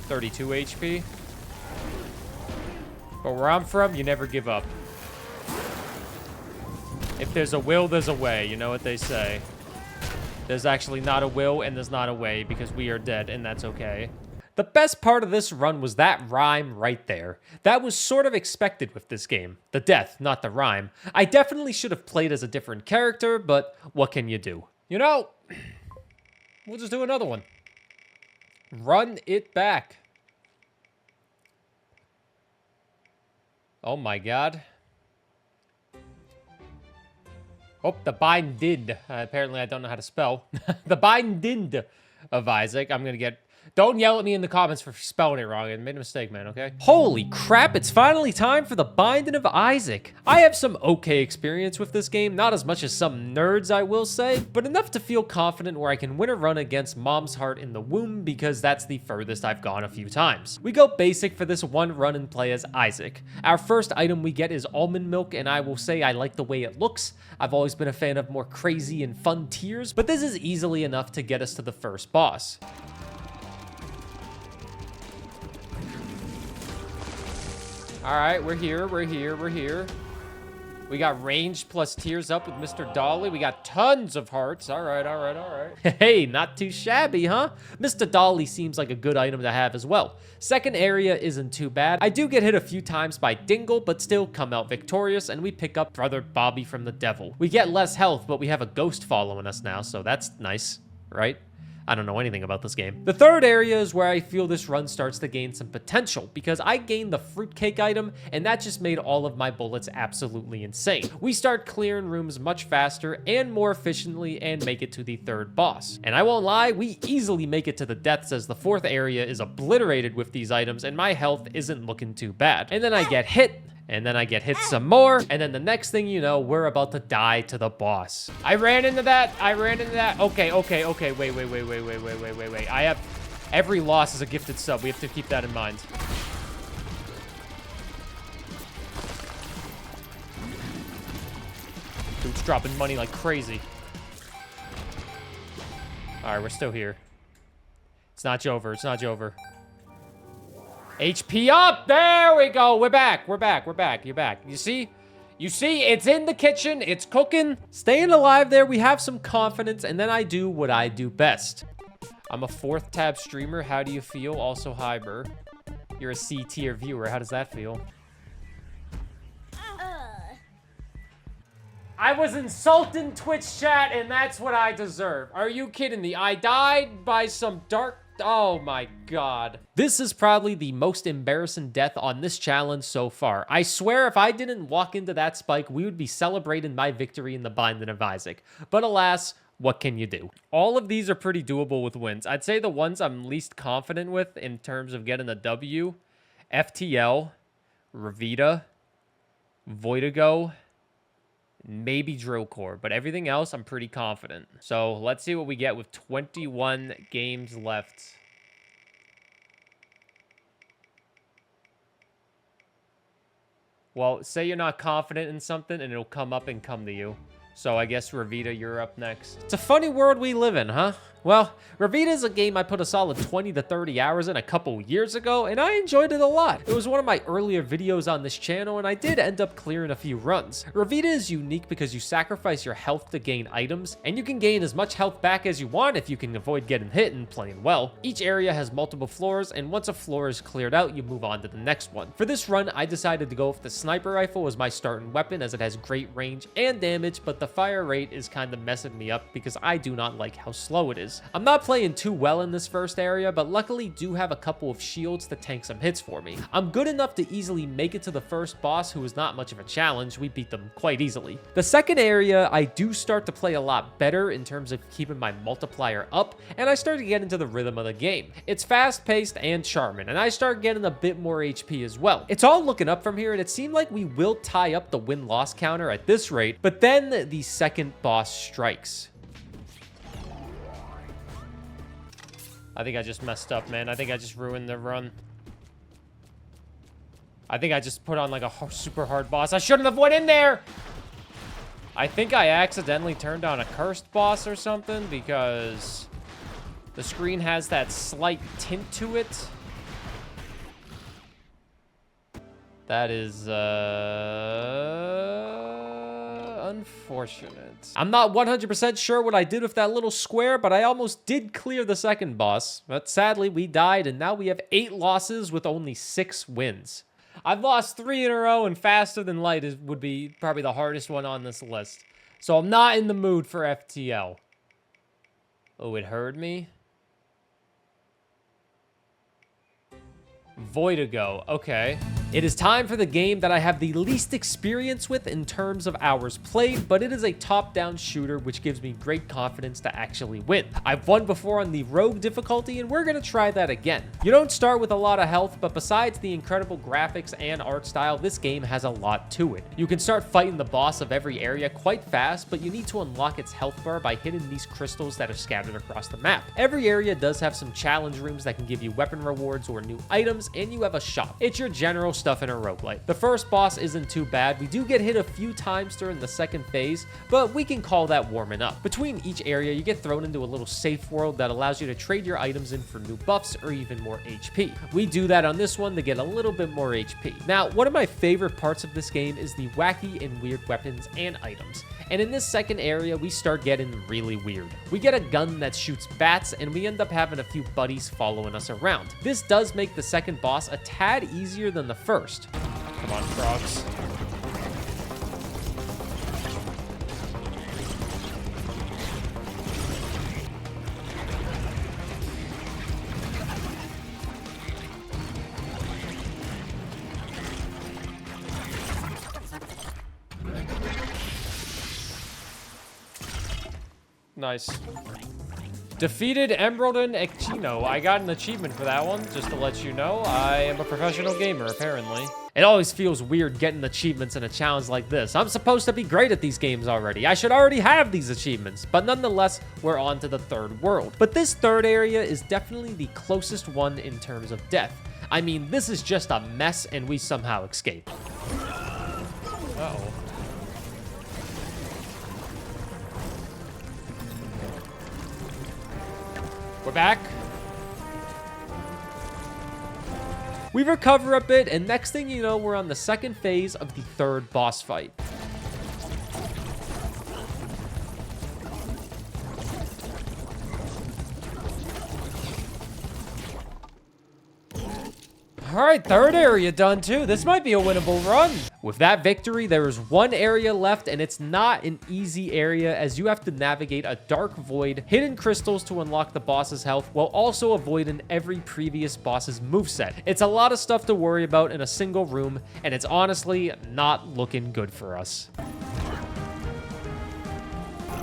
A: 32 HP. But where I'm from, you never give up. If there's a will, there's a way. You know what they say. There's actually not a will and there's not a way because we are dead, and that's okay. The best part of this run was that rhyme right there. That was sort of expected with this game. The death, not the rhyme. I definitely should have played as a different character, but what can you do? You know, we'll just do another one. Run it back. Oh my god. Oh, the binded. Apparently, I don't know how to spell. The binded of Isaac. I'm going to get... Don't yell at me in the comments for spelling it wrong. I made a mistake, man, okay? Holy crap, it's finally time for the Binding of Isaac. I have some okay experience with this game. Not as much as some nerds, I will say, but enough to feel confident where I can win a run against Mom's Heart in the Womb because that's the furthest I've gone a few times. We go basic for this one run and play as Isaac. Our first item we get is almond milk, and I will say I like the way it looks. I've always been a fan of more crazy and fun tiers, but this is easily enough to get us to the first boss. All right, we're here. We got range plus tears up with Mr. Dolly. We got tons of hearts. All right. Hey, not too shabby, huh? Mr. Dolly seems like a good item to have as well. Second area isn't too bad. I do get hit a few times by Dingle, but still come out victorious, and we pick up Brother Bobby from the Devil. We get less health, but we have a ghost following us now, so that's nice, right? I don't know anything about this game. The third area is where I feel this run starts to gain some potential because I gained the fruitcake item and that just made all of my bullets absolutely insane. We start clearing rooms much faster and more efficiently and make it to the third boss. And I won't lie, we easily make it to the deaths as the fourth area is obliterated with these items and my health isn't looking too bad. And then I get hit. And then I get hit some more, and then the next thing you know, we're about to die to the boss. I ran into that. Okay, wait. I have... Every loss is a gifted sub. We have to keep that in mind. Dude's dropping money like crazy. All right, we're still here. It's not Jover. HP up! There we go. We're back. You're back. You see, it's in the kitchen. It's cooking. Staying alive there, we have some confidence, and then I do what I do best. I'm a 4th tab streamer. How do you feel? Also, hi, Burr. You're a C tier viewer. How does that feel? I was insulting Twitch chat, and that's what I deserve. Are you kidding me? I died by some dark... Oh my god. This is probably the most embarrassing death on this challenge so far. I swear if I didn't walk into that spike, we would be celebrating my victory in the Binding of Isaac. But alas, what can you do? All of these are pretty doable with wins. I'd say the ones I'm least confident with in terms of getting a W, FTL, Revita, Voidigo, maybe Drill Core, but everything else I'm pretty confident. So let's see what we get with 21 games left. Well, say you're not confident in something and it'll come up and come to you. So I guess Revita, you're up next. It's a funny world we live in, huh? Well, Revita is a game I put a solid 20 to 30 hours in a couple years ago, and I enjoyed it a lot. It was one of my earlier videos on this channel, and I did end up clearing a few runs. Revita is unique because you sacrifice your health to gain items, and you can gain as much health back as you want if you can avoid getting hit and playing well. Each area has multiple floors, and once a floor is cleared out, you move on to the next one. For this run, I decided to go with the sniper rifle as my starting weapon as it has great range and damage, but the fire rate is kind of messing me up because I do not like how slow it is. I'm not playing too well in this first area, but luckily do have a couple of shields to tank some hits for me. I'm good enough to easily make it to the first boss, who is not much of a challenge. We beat them quite easily. The second area, I do start to play a lot better in terms of keeping my multiplier up, and I start to get into the rhythm of the game. It's fast-paced and charming, and I start getting a bit more HP as well. It's all looking up from here, and it seemed like we will tie up the win-loss counter at this rate, but then the second boss strikes. I think I just messed up, man. I think I just ruined the run. I think I just put on like a super hard boss. I shouldn't have went in there. I think I accidentally turned on a cursed boss or something because the screen has that slight tint to it. That is, unfortunate. I'm not 100% sure what I did with that little square, but I almost did clear the second boss. But sadly, we died, and now we have 8 losses with only 6 wins. I've lost 3 in a row, and Faster Than Light would be probably the hardest one on this list. So I'm not in the mood for FTL. Oh, it heard me? Voidigo, okay. It is time for the game that I have the least experience with in terms of hours played, but it is a top-down shooter which gives me great confidence to actually win. I've won before on the Rogue difficulty, and we're gonna try that again. You don't start with a lot of health, but besides the incredible graphics and art style, this game has a lot to it. You can start fighting the boss of every area quite fast, but you need to unlock its health bar by hitting these crystals that are scattered across the map. Every area does have some challenge rooms that can give you weapon rewards or new items, and you have a shop. It's your general stuff in a roguelite. The first boss isn't too bad. We do get hit a few times during the second phase, but we can call that warming up. Between each area, you get thrown into a little safe world that allows you to trade your items in for new buffs or even more HP. We do that on this one to get a little bit more HP. Now, one of my favorite parts of this game is the wacky and weird weapons and items. And in this second area, we start getting really weird. We get a gun that shoots bats, and we end up having a few buddies following us around. This does make the second boss a tad easier than the first. Come on, frogs. Nice. Defeated Emerald and Echino. I got an achievement for that one, just to let you know. I am a professional gamer, apparently. It always feels weird getting achievements in a challenge like this. I'm supposed to be great at these games already. I should already have these achievements, but nonetheless, we're on to the third world. But this third area is definitely the closest one in terms of death. I mean, this is just a mess, and we somehow escape. Uh-oh. We're back. We recover a bit, and next thing you know, we're on the second phase of the third boss fight. All right, third area done too. This might be a winnable run. With that victory, there is one area left, and it's not an easy area as you have to navigate a dark void, hidden crystals to unlock the boss's health, while also avoiding every previous boss's moveset. It's a lot of stuff to worry about in a single room, and it's honestly not looking good for us.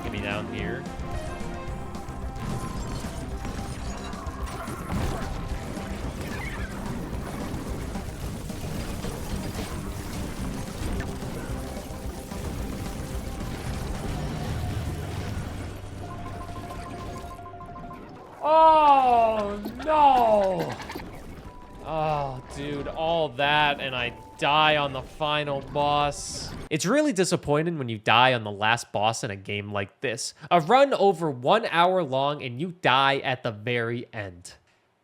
A: Get me down here. Oh, no. Oh, dude, all that, and I die on the final boss. It's really disappointing when you die on the last boss in a game like this. A run over 1 hour long, and you die at the very end.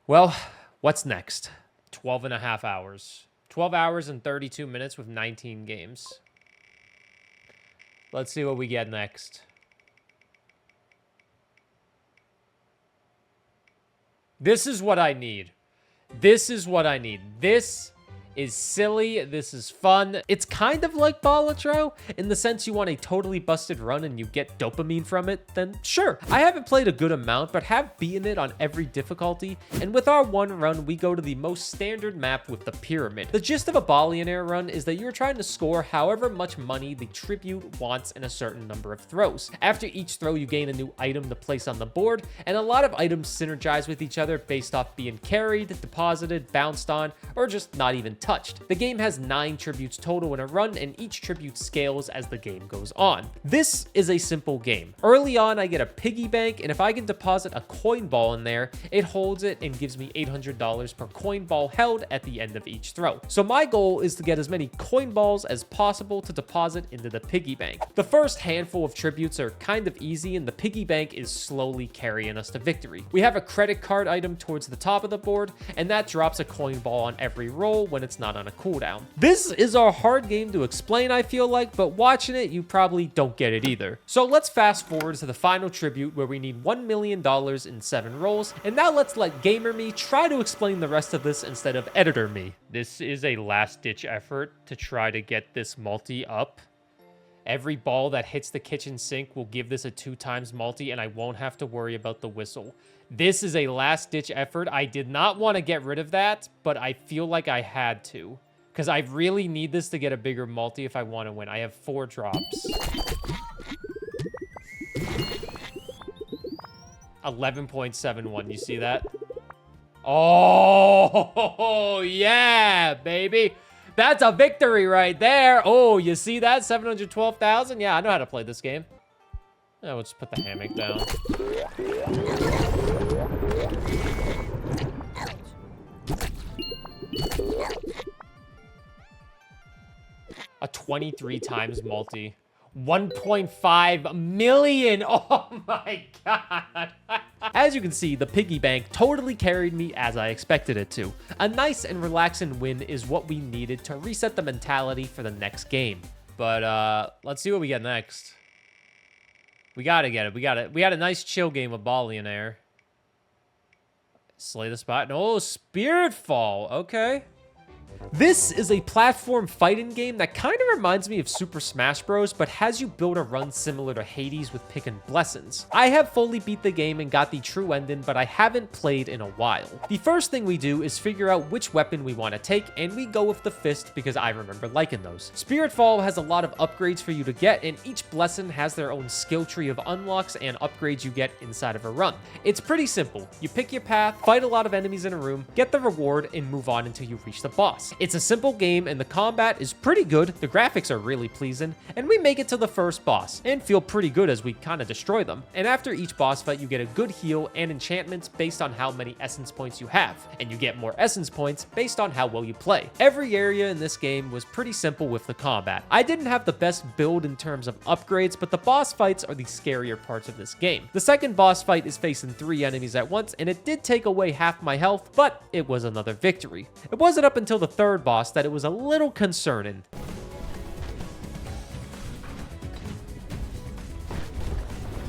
A: Well, what's next? 12 and a half hours. 12 hours and 32 minutes with 19 games. Let's see what we get next. This is what I need. This is what I need. This is silly. This is fun. It's kind of like Balatro in the sense you want a totally busted run and you get dopamine from it, then sure. I haven't played a good amount, but have beaten it on every difficulty. And with our one run, we go to the most standard map with the pyramid. The gist of a Ballionaire run is that you're trying to score however much money the tribute wants in a certain number of throws. After each throw, you gain a new item to place on the board, and a lot of items synergize with each other based off being carried, deposited, bounced on, or just not even touched. The game has 9 tributes total in a run, and each tribute scales as the game goes on. This is a simple game. Early on, I get a piggy bank, and if I can deposit a coin ball in there, it holds it and gives me $800 per coin ball held at the end of each throw. So my goal is to get as many coin balls as possible to deposit into the piggy bank. The first handful of tributes are kind of easy, and the piggy bank is slowly carrying us to victory. We have a credit card item towards the top of the board, and that drops a coin ball on every roll when it's not on a cooldown. This is a hard game to explain, I feel like, but watching it, you probably don't get it either. So let's fast forward to the final tribute where we need $1 million in 7 rolls, and now let's let gamer me try to explain the rest of this instead of editor me. This is a last-ditch effort to try to get this multi up. Every ball that hits the kitchen sink will give this a 2x multi, and I won't have to worry about the whistle. This is a last-ditch effort. I did not want to get rid of that, but I feel like I had to, because I really need this to get a bigger multi if I want to win. I have 4 drops. 11.71, you see that? Oh, yeah, baby. That's a victory right there. Oh, you see that? 712,000? Yeah, I know how to play this game. Yeah, we'll just put the hammock down. A 23 times multi. 1.5 million. Oh my god. As you can see, the piggy bank totally carried me as I expected it to. A nice and relaxing win is what we needed to reset the mentality for the next game. But let's see what we get next. We gotta get it. We had a nice chill game of Ballionaire. Slay the spot. No, Spritfall. Okay. This is a platform fighting game that kind of reminds me of Super Smash Bros, but has you build a run similar to Hades with picking blessings. I have fully beat the game and got the true ending, but I haven't played in a while. The first thing we do is figure out which weapon we want to take, and we go with the fist because I remember liking those. Spritfall has a lot of upgrades for you to get, and each blessing has their own skill tree of unlocks and upgrades you get inside of a run. It's pretty simple. You pick your path, fight a lot of enemies in a room, get the reward, and move on until you reach the boss. It's a simple game, and the combat is pretty good, the graphics are really pleasing, and we make it to the first boss, and feel pretty good as we kind of destroy them. And after each boss fight, you get a good heal and enchantments based on how many essence points you have, and you get more essence points based on how well you play. Every area in this game was pretty simple with the combat. I didn't have the best build in terms of upgrades, but the boss fights are the scarier parts of this game. The second boss fight is facing 3 enemies at once, and it did take away half my health, but it was another victory. It wasn't up until the third boss that it was a little concerning.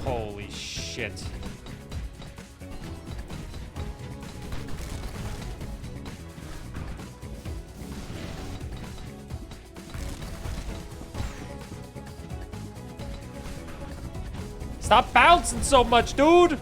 A: Holy shit. Stop bouncing so much, dude!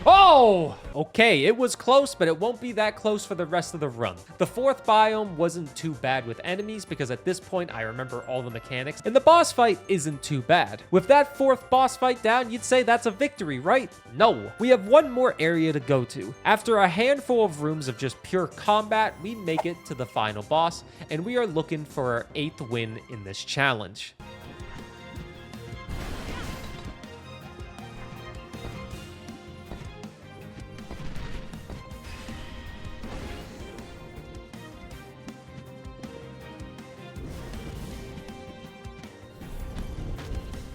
A: Oh! Okay, it was close, but it won't be that close for the rest of the run. The fourth biome wasn't too bad with enemies because at this point I remember all the mechanics, and the boss fight isn't too bad. With that fourth boss fight down, you'd say that's a victory, right? No. We have one more area to go to. After a handful of rooms of just pure combat, we make it to the final boss, and we are looking for our 8th win in this challenge.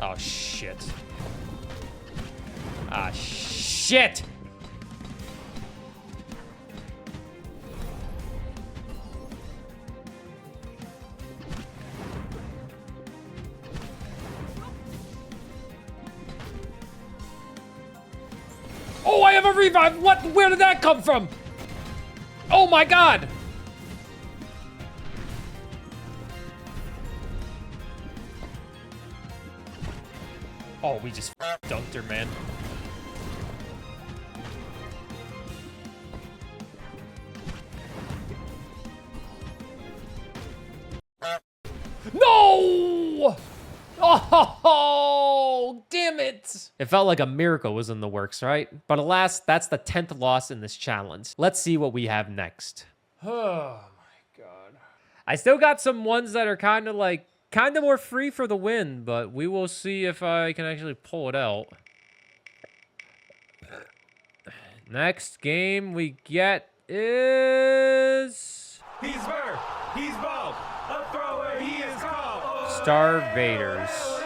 A: Oh, shit. Ah, shit! Oh, I have a revive! What? Where did that come from? Oh my god! Oh, we just dunked her, man. No! Oh, damn it! It felt like a miracle was in the works, right? But alas, that's the 10th loss in this challenge. Let's see what we have next. Oh my I still got some ones that are kind of more free for the win, but we will see if I can actually pull it out. Next game we get is...
D: He's Burr. He's Bob. A thrower. He is called.
A: StarVaders.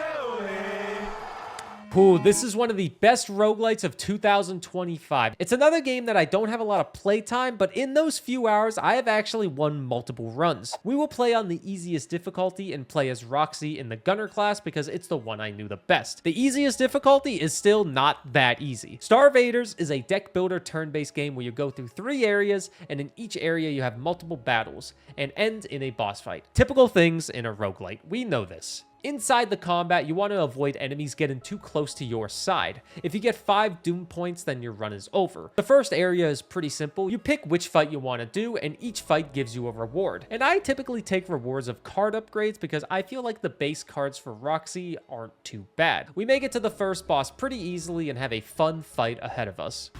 A: Ooh, this is one of the best roguelites of 2025. It's another game that I don't have a lot of playtime, but in those few hours, I have actually won multiple runs. We will play on the easiest difficulty and play as Roxy in the Gunner class because it's the one I knew the best. The easiest difficulty is still not that easy. StarVaders is a deck builder turn-based game where you go through 3 areas, and in each area you have multiple battles and end in a boss fight. Typical things in a roguelite. We know this. Inside the combat, you want to avoid enemies getting too close to your side. If you get 5 doom points, then your run is over. The first area is pretty simple. You pick which fight you want to do, and each fight gives you a reward. And I typically take rewards of card upgrades because I feel like the base cards for Roxy aren't too bad. We make it to the first boss pretty easily and have a fun fight ahead of us.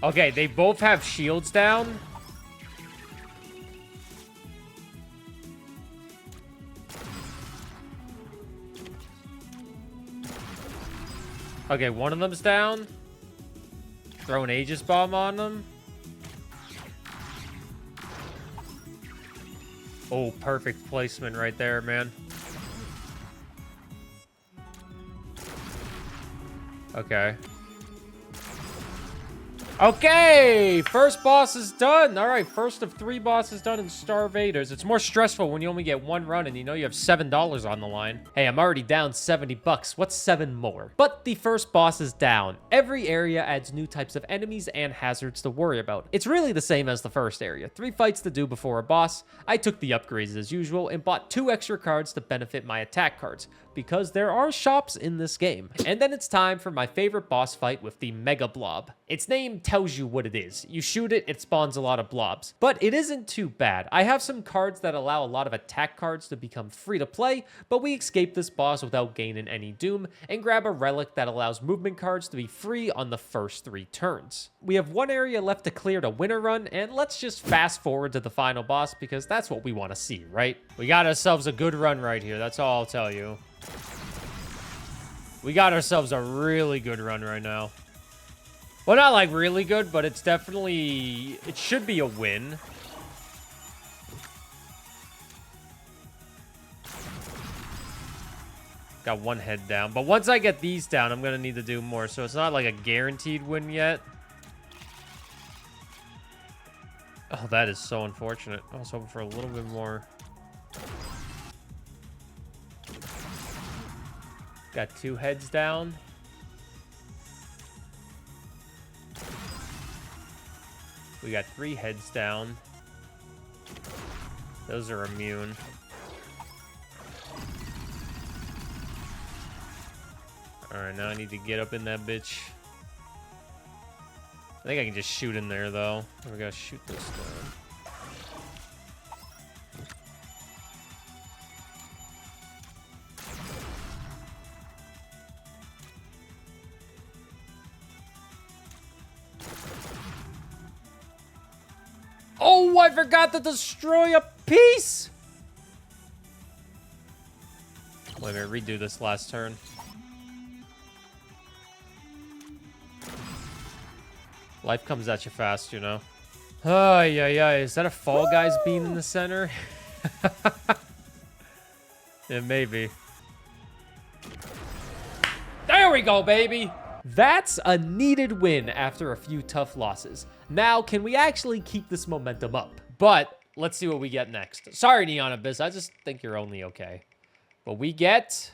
A: Okay, they both have shields down. Okay, one of them's down. Throw an Aegis Bomb on them. Oh, perfect placement right there, man. Okay. Okay, first boss is done. All right, first of 3 bosses done in StarVaders. It's more stressful when you only get 1 run and you know you have $7 on the line. Hey, I'm already down 70 bucks. What's 7 more? But the first boss is down. Every area adds new types of enemies and hazards to worry about. It's really the same as the first area. 3 fights to do before a boss. I took the upgrades as usual and bought 2 extra cards to benefit my attack cards, because there are shops in this game. And then it's time for my favorite boss fight with the Mega Blob. Its name tells you what it is. You shoot it, it spawns a lot of blobs. But it isn't too bad. I have some cards that allow a lot of attack cards to become free to play, but we escape this boss without gaining any doom and grab a relic that allows movement cards to be free on the first 3 turns. We have 1 area left to clear to win a run, and let's just fast forward to the final boss because that's what we want to see, right? We got ourselves a good run right here, that's all I'll tell you. We got ourselves a really good run right now. Well, not like really good, but it's definitely... It should be a win. Got 1 head down. But once I get these down, I'm going to need to do more. So it's not like a guaranteed win yet. Oh, that is so unfortunate. I was hoping for a little bit more. Got 2 heads down. We got 3 heads down. Those are immune. Alright, now I need to get up in that bitch. I think I can just shoot in there, though. We gotta shoot this down. Oh, I forgot to destroy a piece! Wait a minute, redo this last turn. Life comes at you fast, you know. Oh, yeah. Is that a Fall Guys beam in the center? It may be. There we go, baby! That's a needed win after a few tough losses. Now, can we actually keep this momentum up? But let's see what we get next. Sorry, Neon Abyss. I just think you're only okay. But we get...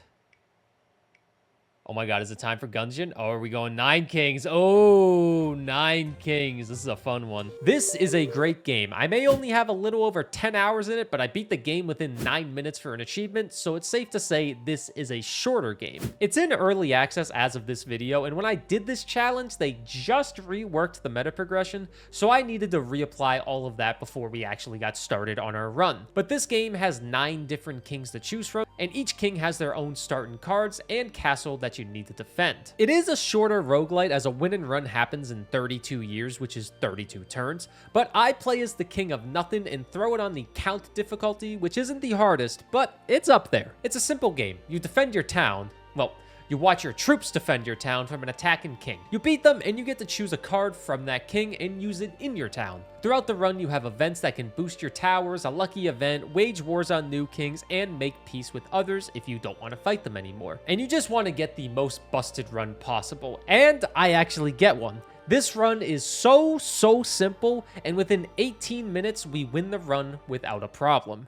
A: Oh my god, is it time for Gungeon? Oh, are we going 9 Kings? Oh, 9 Kings. This is a fun one. This is a great game. I may only have a little over 10 hours in it, but I beat the game within 9 minutes for an achievement, so it's safe to say this is a shorter game. It's in early access as of this video, and when I did this challenge, they just reworked the meta progression, so I needed to reapply all of that before we actually got started on our run. But this game has 9 different kings to choose from, and each king has their own starting cards and castle that you you need to defend. It is a shorter roguelite as a win and run happens in 32 years, which is 32 turns, but I play as the king of nothing and throw it on the count difficulty, which isn't the hardest, but it's up there. It's a simple game. You defend your town, well, you watch your troops defend your town from an attacking king. You beat them and you get to choose a card from that king and use it in your town. Throughout the run, you have events that can boost your towers, a lucky event, wage wars on new kings, and make peace with others if you don't want to fight them anymore. And you just want to get the most busted run possible. And I actually get one. This run is so simple, and within 18 minutes, we win the run without a problem.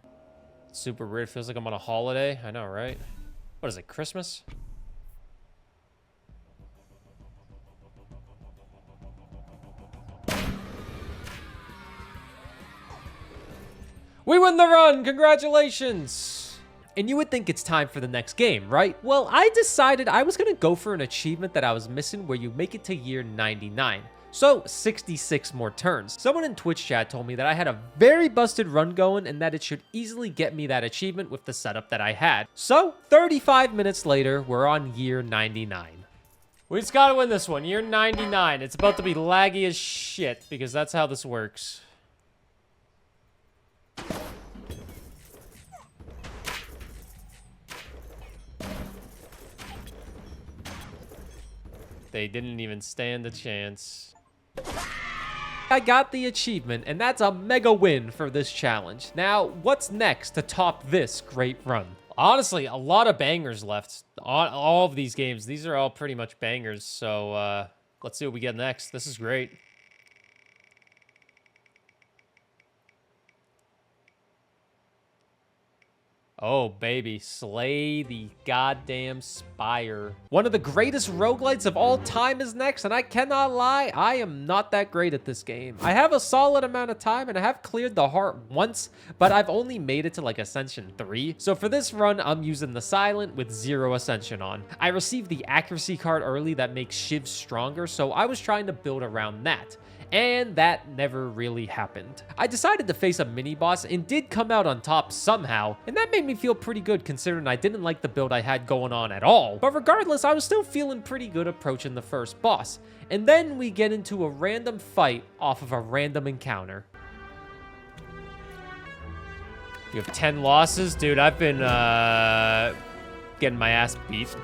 A: It's super weird. It feels like I'm on a holiday. I know, right? What is it, Christmas? We win the run! Congratulations! And you would think it's time for the next game, right? Well, I decided I was gonna go for an achievement that I was missing where you make it to year 99. So, 66 more turns. Someone in Twitch chat told me that I had a very busted run going and that it should easily get me that achievement with the setup that I had. So, 35 minutes later, we're on year 99. We just gotta win this one, year 99. It's about to be laggy as shit because that's how this works. They didn't even stand a chance. I got the achievement, and that's a mega win for this challenge. Now, what's next to top this great run? Honestly, a lot of bangers left on all of these games. These are all pretty much bangers, so let's see what we get next. This is great. Oh, baby. Slay the goddamn Spire. One of the greatest roguelites of all time is next, and I cannot lie, I am not that great at this game. I have a solid amount of time, and I have cleared the heart once, but I've only made it to, like, Ascension 3. So for this run, I'm using the Silent with 0 Ascension on. I received the accuracy card early that makes Shiv stronger, so I was trying to build around that. And that never really happened. I decided to face a mini-boss and did come out on top somehow, and that made me feel pretty good considering I didn't like the build I had going on at all. But regardless, I was still feeling pretty good approaching the first boss. And then we get into a random fight off of a random encounter. You have 10 losses? Dude, I've been getting my ass beat.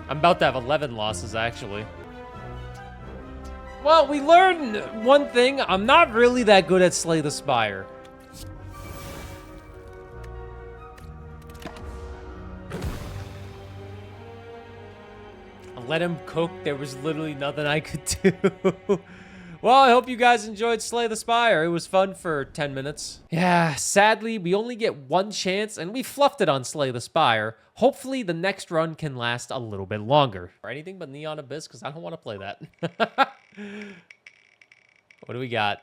A: I'm about to have 11 losses, actually. Well, we learned one thing. I'm not really that good at Slay the Spire. I let him cook. There was literally nothing I could do. Well, I hope you guys enjoyed Slay the Spire. It was fun for 10 minutes. Yeah, sadly, we only get one chance, and we fluffed it on Slay the Spire. Hopefully, the next run can last a little bit longer. Or anything but Neon Abyss, because I don't want to play that. What do we got?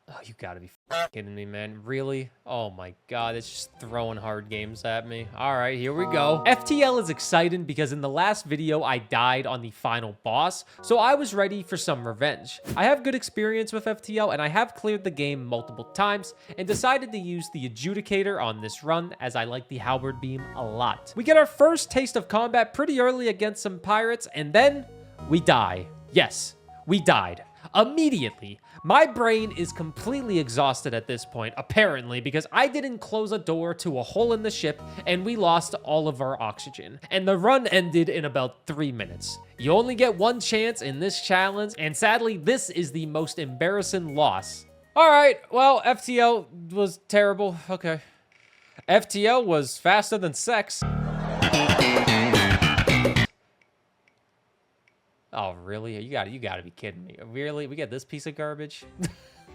A: Oh, you gotta be kidding me, man. Really? Oh my god, it's just throwing hard games at me. All right, here we go. FTL is exciting because in the last video, I died on the final boss, so I was ready for some revenge. I have good experience with FTL, and I have cleared the game multiple times, and decided to use the Adjudicator on this run, as I like the Halberd Beam a lot. We get our first taste of combat pretty early against some pirates, and then we die. Yes, we died. Immediately. My brain is completely exhausted at this point, apparently, because I didn't close a door to a hole in the ship and we lost all of our oxygen. And the run ended in about 3 minutes. You only get one chance in this challenge, and sadly, this is the most embarrassing loss. All right, well, FTL was terrible. Okay. FTL was faster than sex. Oh, really? You gotta be kidding me. Really? We get this piece of garbage?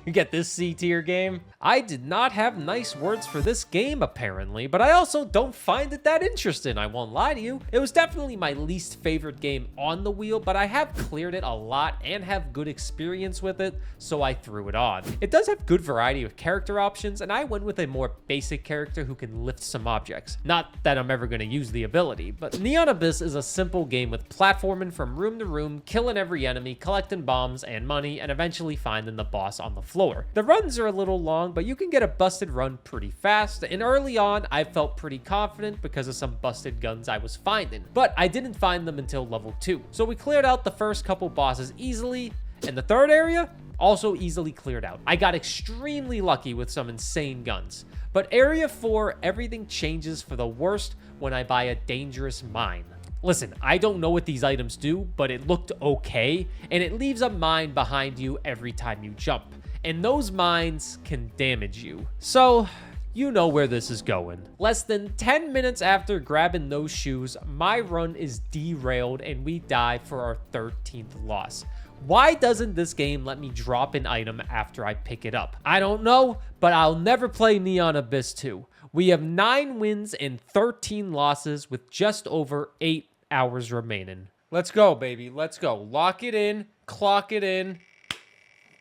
A: You get this C-tier game? I did not have nice words for this game, apparently, but I also don't find it that interesting, I won't lie to you. It was definitely my least favorite game on the wheel, but I have cleared it a lot and have good experience with it, so I threw it on. It does have good variety of character options, and I went with a more basic character who can lift some objects. Not that I'm ever going to use the ability, but Neon Abyss is a simple game with platforming from room to room, killing every enemy, collecting bombs and money, and eventually finding the boss on the floor. floor. The runs are a little long, but you can get a busted run pretty fast, and early on, I felt pretty confident because of some busted guns I was finding, but I didn't find them until level 2. So we cleared out the first couple bosses easily, and the third area also easily cleared out. I got extremely lucky with some insane guns. But area 4, everything changes for the worst when I buy a dangerous mine. Listen, I don't know what these items do, but it looked okay, and it leaves a mine behind you every time you jump. And those mines can damage you. So, you know where this is going. Less than 10 minutes after grabbing those shoes, my run is derailed and we die for our 13th loss. Why doesn't this game let me drop an item after I pick it up? I don't know, but I'll never play Neon Abyss 2. We have 9 wins and 13 losses with just over 8 hours remaining. Let's go, baby. Let's go. Lock it in. Clock it in.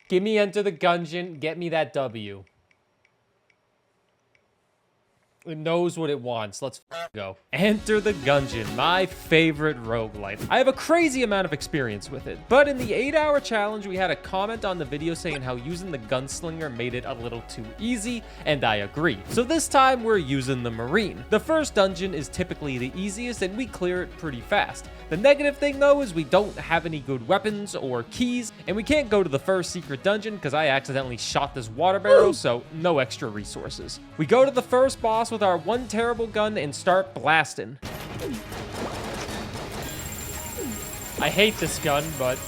A: Give me Enter the Gungeon. Get me that W. It knows what it wants. Let's go. Enter the Gungeon, my favorite roguelite. I have a crazy amount of experience with it, but in the 8-hour challenge, we had a comment on the video saying how using the gunslinger made it a little too easy, and I agree. So this time, we're using the Marine. The first dungeon is typically the easiest, and we clear it pretty fast. The negative thing, though, is we don't have any good weapons or keys, and we can't go to the first secret dungeon because I accidentally shot this water barrel, so no extra resources. We go to the first boss with our one terrible gun and start blasting. I hate this gun, but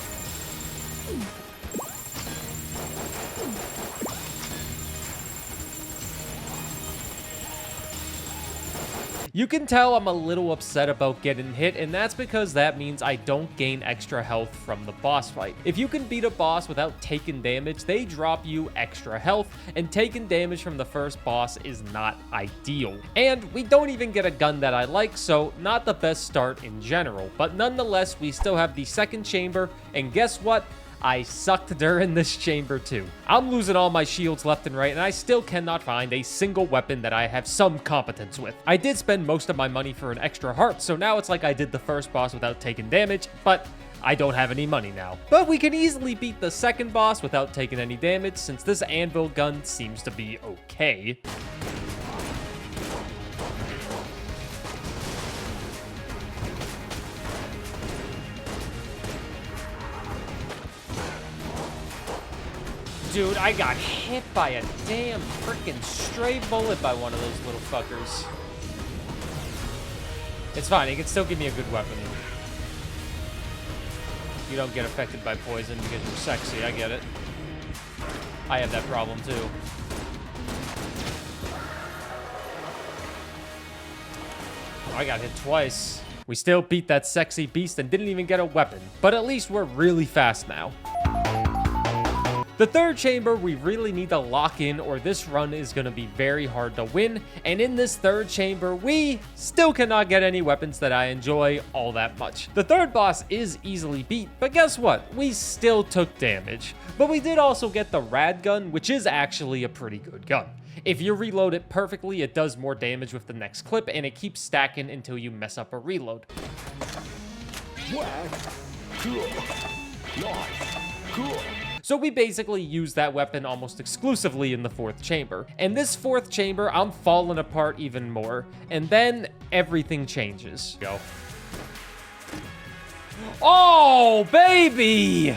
A: you can tell I'm a little upset about getting hit, and that's because that means I don't gain extra health from the boss fight. If you can beat a boss without taking damage, they drop you extra health, and taking damage from the first boss is not ideal. And we don't even get a gun that I like, so not the best start in general. But nonetheless, we still have the second chamber, and guess what? I sucked during this chamber too. I'm losing all my shields left and right, and I still cannot find a single weapon that I have some competence with. I did spend most of my money for an extra heart, so now it's like I did the first boss without taking damage, but I don't have any money now. But we can easily beat the second boss without taking any damage, since this anvil gun seems to be okay. Dude, I got hit by a damn freaking stray bullet by one of those little fuckers. It's fine, he can still give me a good weapon. You don't get affected by poison because you're sexy, I get it. I have that problem too. Oh, I got hit twice. We still beat that sexy beast and didn't even get a weapon, but at least we're really fast now. The third chamber, we really need to lock in or this run is going to be very hard to win. And in this third chamber, we still cannot get any weapons that I enjoy all that much. The third boss is easily beat, but guess what? We still took damage. But we did also get the rad gun, which is actually a pretty good gun. If you reload it perfectly, it does more damage with the next clip, and it keeps stacking until you mess up a reload. So we basically use that weapon almost exclusively in the fourth chamber. And this fourth chamber, I'm falling apart even more. And then everything changes. Go. Oh, baby!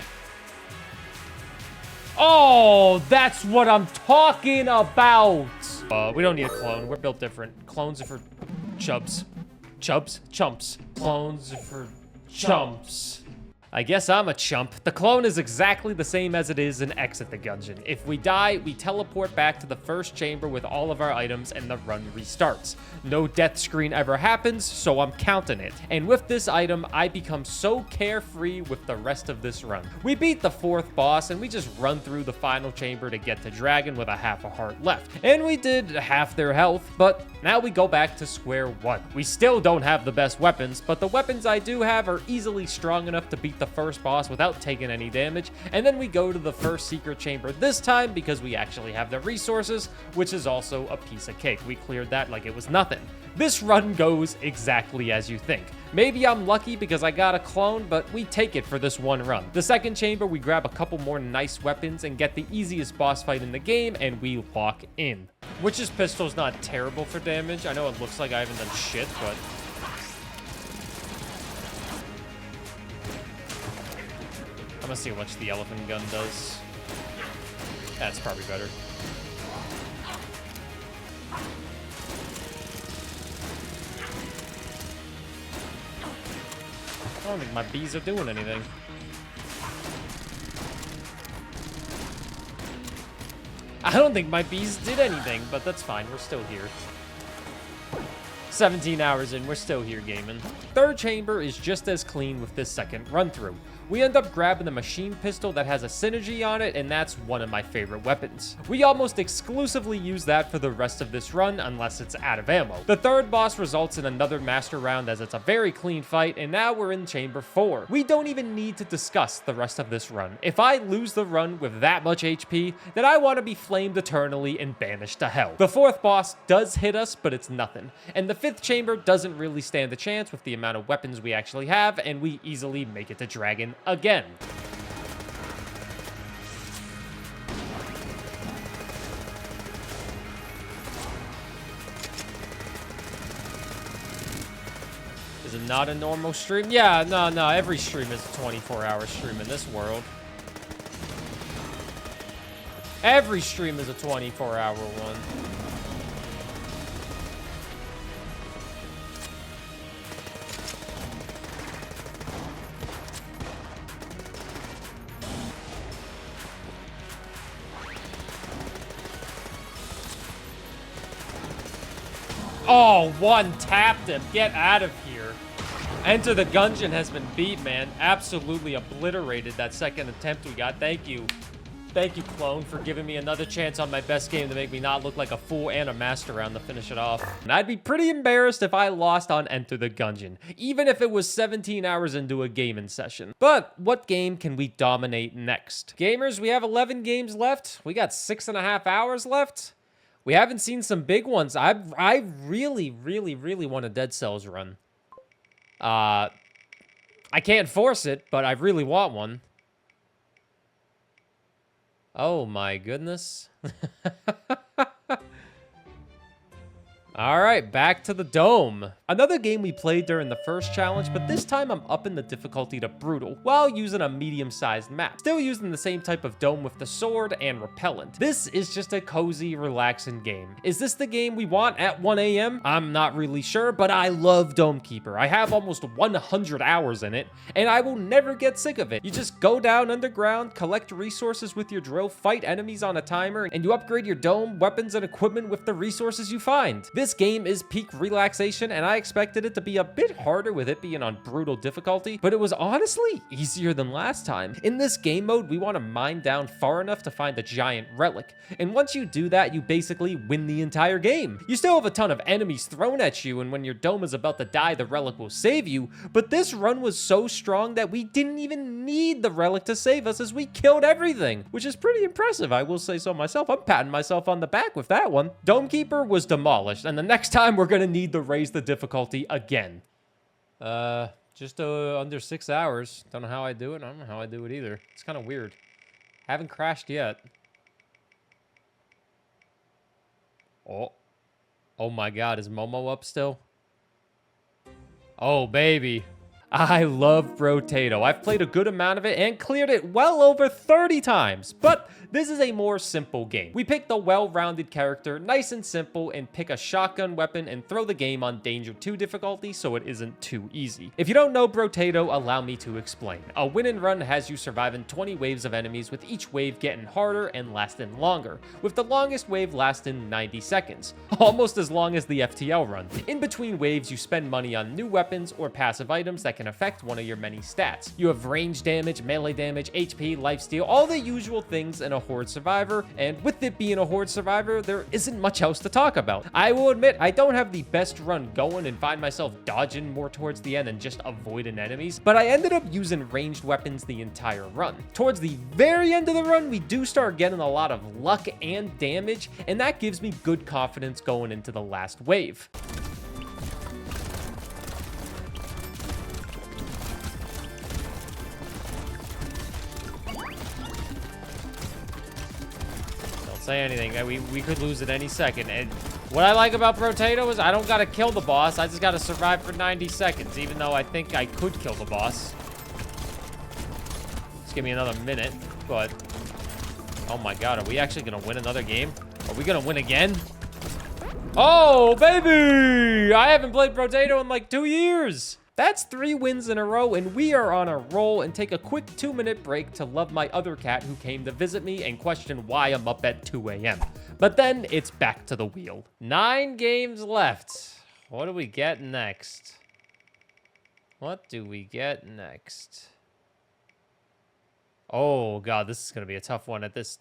A: Oh, that's what I'm talking about! We don't need a clone. We're built different. Clones are for chubs. Chubs? Chumps. Clones are for chumps. I guess I'm a chump. The clone is exactly the same as it is in Exit the Gungeon. If we die, we teleport back to the first chamber with all of our items and the run restarts. No death screen ever happens, so I'm counting it. And with this item, I become so carefree with the rest of this run. We beat the fourth boss and we just run through the final chamber to get to Dragon with a half a heart left. And we did half their health, but now we go back to square one. We still don't have the best weapons, but the weapons I do have are easily strong enough to beat the the first boss without taking any damage, and then we go to the first secret chamber this time because we actually have the resources, which is also a piece of cake. We cleared that like it was nothing. This run goes exactly as you think. Maybe I'm lucky because I got a clone, but we take it for this one run. The second chamber, we grab a couple more nice weapons and get the easiest boss fight in the game, and we lock in. Witch's Pistol's not terrible for damage. I know it looks like I haven't done shit, but... I'm gonna see how much the elephant gun does. That's probably better. I don't think my bees are doing anything. I don't think my bees did anything, but that's fine. We're still here. 17 hours in, we're still here gaming. Third chamber is just as clean with this second run through. We end up grabbing the machine pistol that has a synergy on it, and that's one of my favorite weapons. We almost exclusively use that for the rest of this run, unless it's out of ammo. The third boss results in another master round as it's a very clean fight, and now we're in chamber 4. We don't even need to discuss the rest of this run. If I lose the run with that much HP, then I want to be flamed eternally and banished to hell. The fourth boss does hit us, but it's nothing. And the fifth chamber doesn't really stand a chance with the amount of weapons we actually have, and we easily make it to Dragon again. Is it not a normal stream? Yeah, no, every stream is a 24-hour stream in this world. Every stream is a 24-hour one. Oh, one tapped him. Get out of here. Enter the Gungeon has been beat, man. Absolutely obliterated that second attempt we got. Thank you. Thank you, clone, for giving me another chance on my best game to make me not look like a fool and a master round to finish it off. And I'd be pretty embarrassed if I lost on Enter the Gungeon, even if it was 17 hours into a gaming session. But what game can we dominate next? Gamers, we have 11 games left. We got 6.5 hours left. We haven't seen some big ones. I really want a Dead Cells run. I can't force it, but I really want one. Oh my goodness. All right, back to the Dome. Another game we played during the first challenge, but this time I'm upping the difficulty to brutal while using a medium-sized map. Still using the same type of dome with the sword and repellent. This is just a cozy, relaxing game. Is this the game we want at 1 a.m.? I'm not really sure, but I love Dome Keeper. I have almost 100 hours in it, and I will never get sick of it. You just go down underground, collect resources with your drill, fight enemies on a timer, and you upgrade your dome, weapons, and equipment with the resources you find. This game is peak relaxation, and I expected it to be a bit harder with it being on brutal difficulty, but it was honestly easier than last time. In this game mode, we want to mine down far enough to find a giant relic, and once you do that, you basically win the entire game. You still have a ton of enemies thrown at you, and when your dome is about to die, the relic will save you, but this run was so strong that we didn't even need the relic to save us as we killed everything, which is pretty impressive, I will say so myself. I'm patting myself on the back with that one. Dome Keeper was demolished, and the next time we're gonna need to raise the difficulty again. Just under 6 hours. Don't know how I do it. I don't know how I do it either. It's kind of weird. Haven't crashed yet. Oh my god, is Momo up still? Oh baby. I love Brotato. I've played a good amount of it and cleared it well over 30 times, but this is a more simple game. We pick the well-rounded character, nice and simple, and pick a shotgun weapon and throw the game on Danger 2 difficulty so it isn't too easy. If you don't know Brotato, allow me to explain. A win and run has you surviving 20 waves of enemies, with each wave getting harder and lasting longer, with the longest wave lasting 90 seconds, almost as long as the FTL run. In between waves, you spend money on new weapons or passive items that can can affect one of your many stats. You have range damage, melee damage, HP, lifesteal, all the usual things in a Horde Survivor, and with it being a Horde Survivor, there isn't much else to talk about. I will admit, I don't have the best run going and find myself dodging more towards the end and just avoiding enemies, but I ended up using ranged weapons the entire run. Towards the very end of the run, we do start getting a lot of luck and damage, and that gives me good confidence going into the last wave. Say anything. We could lose at any second. And what I like about Brotato is I don't gotta kill the boss. I just gotta survive for 90 seconds, even though I think I could kill the boss. Just give me another minute, but oh my god, are we actually gonna win another game? Are we gonna win again? Oh, baby! I haven't played Brotato in like 2 years. That's 3 wins in a row, and we are on a roll. And take a quick 2-minute break to love my other cat who came to visit me and question why I'm up at 2 a.m. But then it's back to the wheel. 9 games left. What do we get next? What do we get next? Oh god, this is gonna be a tough one at this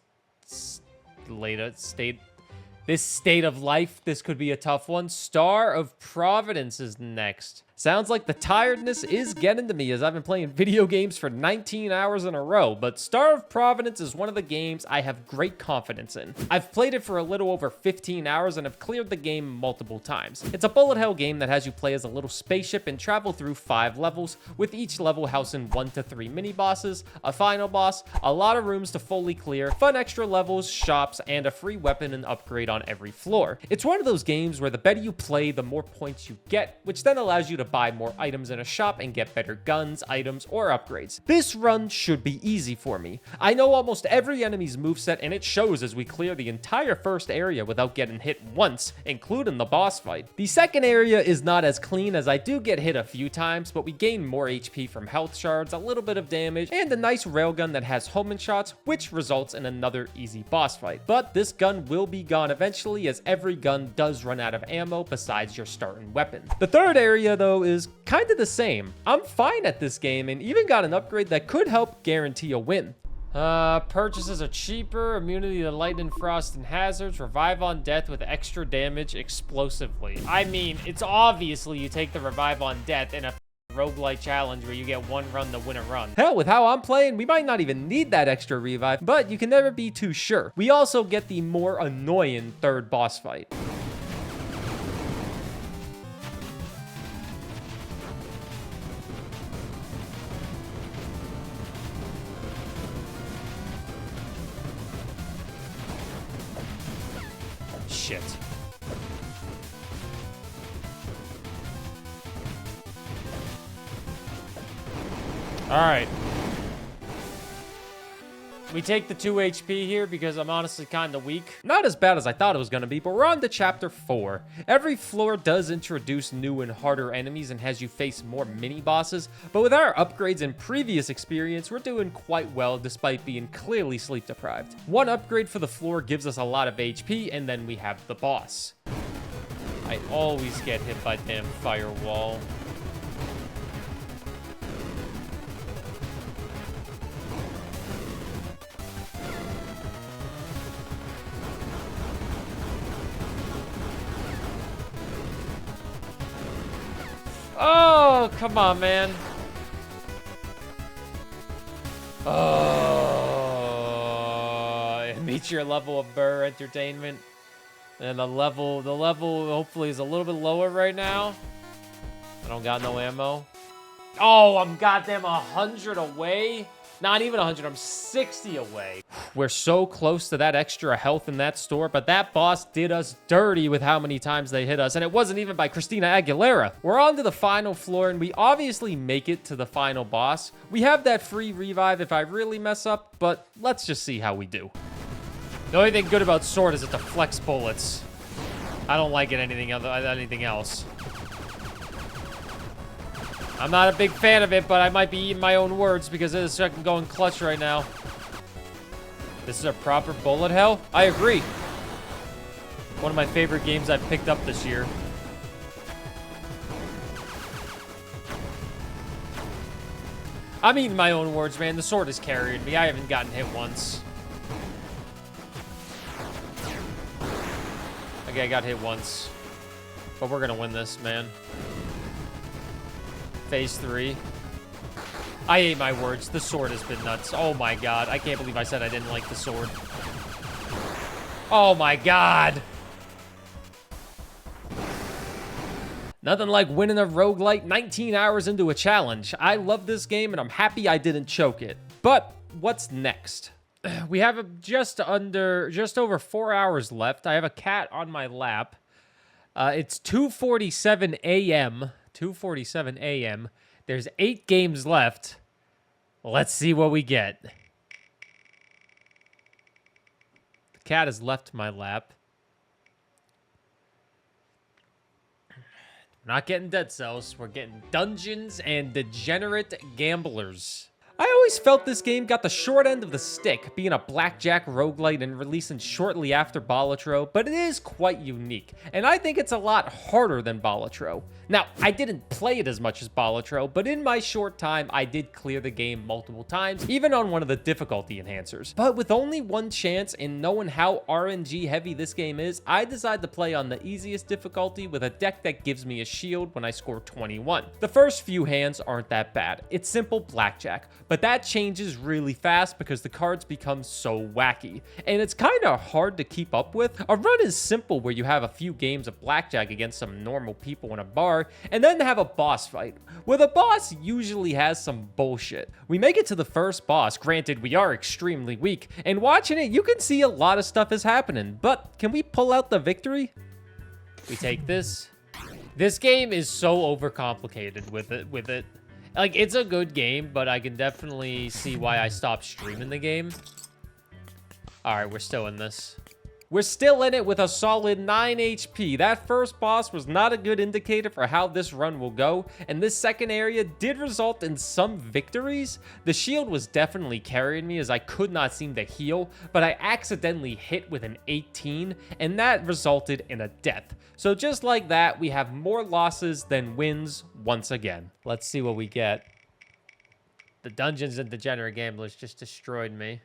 A: state of life. This could be a tough one. Star of Providence is next. Sounds like the tiredness is getting to me as I've been playing video games for 19 hours in a row, but Star of Providence is one of the games I have great confidence in. I've played it for a little over 15 hours and have cleared the game multiple times. It's a bullet hell game that has you play as a little spaceship and travel through 5 levels, with each level housing 1 to 3 mini bosses, a final boss, a lot of rooms to fully clear, fun extra levels, shops, and a free weapon and upgrade on every floor. It's one of those games where the better you play, the more points you get, which then allows you to buy more items in a shop and get better guns, items, or upgrades. This run should be easy for me. I know almost every enemy's moveset, and it shows as we clear the entire first area without getting hit once, including the boss fight. The second area is not as clean as I do get hit a few times, but we gain more HP from health shards, a little bit of damage, and a nice railgun that has homing shots, which results in another easy boss fight. But this gun will be gone eventually, as every gun does run out of ammo besides your starting weapon. The third area, though, is kind of the same. I'm fine at this game and even got an upgrade that could help guarantee a win. Purchases are cheaper, immunity to lightning, frost, and hazards, revive on death with extra damage explosively. I mean, it's obviously you take the revive on death in a roguelite challenge where you get 1 run to win a run. Hell, with how I'm playing, we might not even need that extra revive, but you can never be too sure. We also get the more annoying third boss fight. Shit. All right. We take the 2 HP here because I'm honestly kind of weak. Not as bad as I thought it was going to be, but we're on to Chapter 4. Every floor does introduce new and harder enemies and has you face more mini-bosses, but with our upgrades and previous experience, we're doing quite well despite being clearly sleep-deprived. 1 upgrade for the floor gives us a lot of HP, and then we have the boss. I always get hit by damn firewall. Oh, come on, man. Oh, it meets your level of Burr entertainment. And the level hopefully is a little bit lower right now. I don't got no ammo. Oh, I'm goddamn 100 away. Not even 100, I'm 60 away. We're so close to that extra health in that store, but that boss did us dirty with how many times they hit us, and it wasn't even by Christina Aguilera. We're on to the final floor, and we obviously make it to the final boss. We have that free revive if I really mess up, but let's just see how we do. The only thing good about sword is it deflects bullets. I don't like it anything else. I'm not a big fan of it, but I might be eating my own words because it is fucking going clutch right now. This is a proper bullet hell? I agree. One of my favorite games I've picked up this year. I'm eating my own words, man. The sword has carried me. I haven't gotten hit once. Okay, I got hit once. But we're gonna win this, man. Phase 3. I ate my words. The sword has been nuts. Oh my god. I can't believe I said I didn't like the sword. Oh my god. Nothing like winning a roguelite 19 hours into a challenge. I love this game and I'm happy I didn't choke it. But what's next? We have just over 4 hours left. I have a cat on my lap. It's 2:47 a.m. 2:47 a.m. There's 8 games left. Let's see what we get. The cat has left my lap. We're not getting dead cells. We're getting dungeons and degenerate gamblers. I always felt this game got the short end of the stick, being a blackjack roguelite and releasing shortly after Balatro, but it is quite unique, and I think it's a lot harder than Balatro. Now, I didn't play it as much as Balatro, but in my short time, I did clear the game multiple times, even on one of the difficulty enhancers. But with only one chance and knowing how RNG heavy this game is, I decided to play on the easiest difficulty with a deck that gives me a shield when I score 21. The first few hands aren't that bad. It's simple blackjack, but that changes really fast because the cards become so wacky, and it's kind of hard to keep up with. A run is simple where you have a few games of blackjack against some normal people in a bar, and then have a boss fight, where the boss usually has some bullshit. We make it to the first boss, granted we are extremely weak, and watching it you can see a lot of stuff is happening, but can we pull out the victory? We take this. This game is so overcomplicated with it. Like, it's a good game, but I can definitely see why I stopped streaming the game. All right, we're still in this. We're still in it with a solid 9 HP. That first boss was not a good indicator for how this run will go, and this second area did result in some victories. The shield was definitely carrying me as I could not seem to heal, but I accidentally hit with an 18, and that resulted in a death. So just like that, we have more losses than wins once again. Let's see what we get. The dungeons and degenerate gamblers just destroyed me.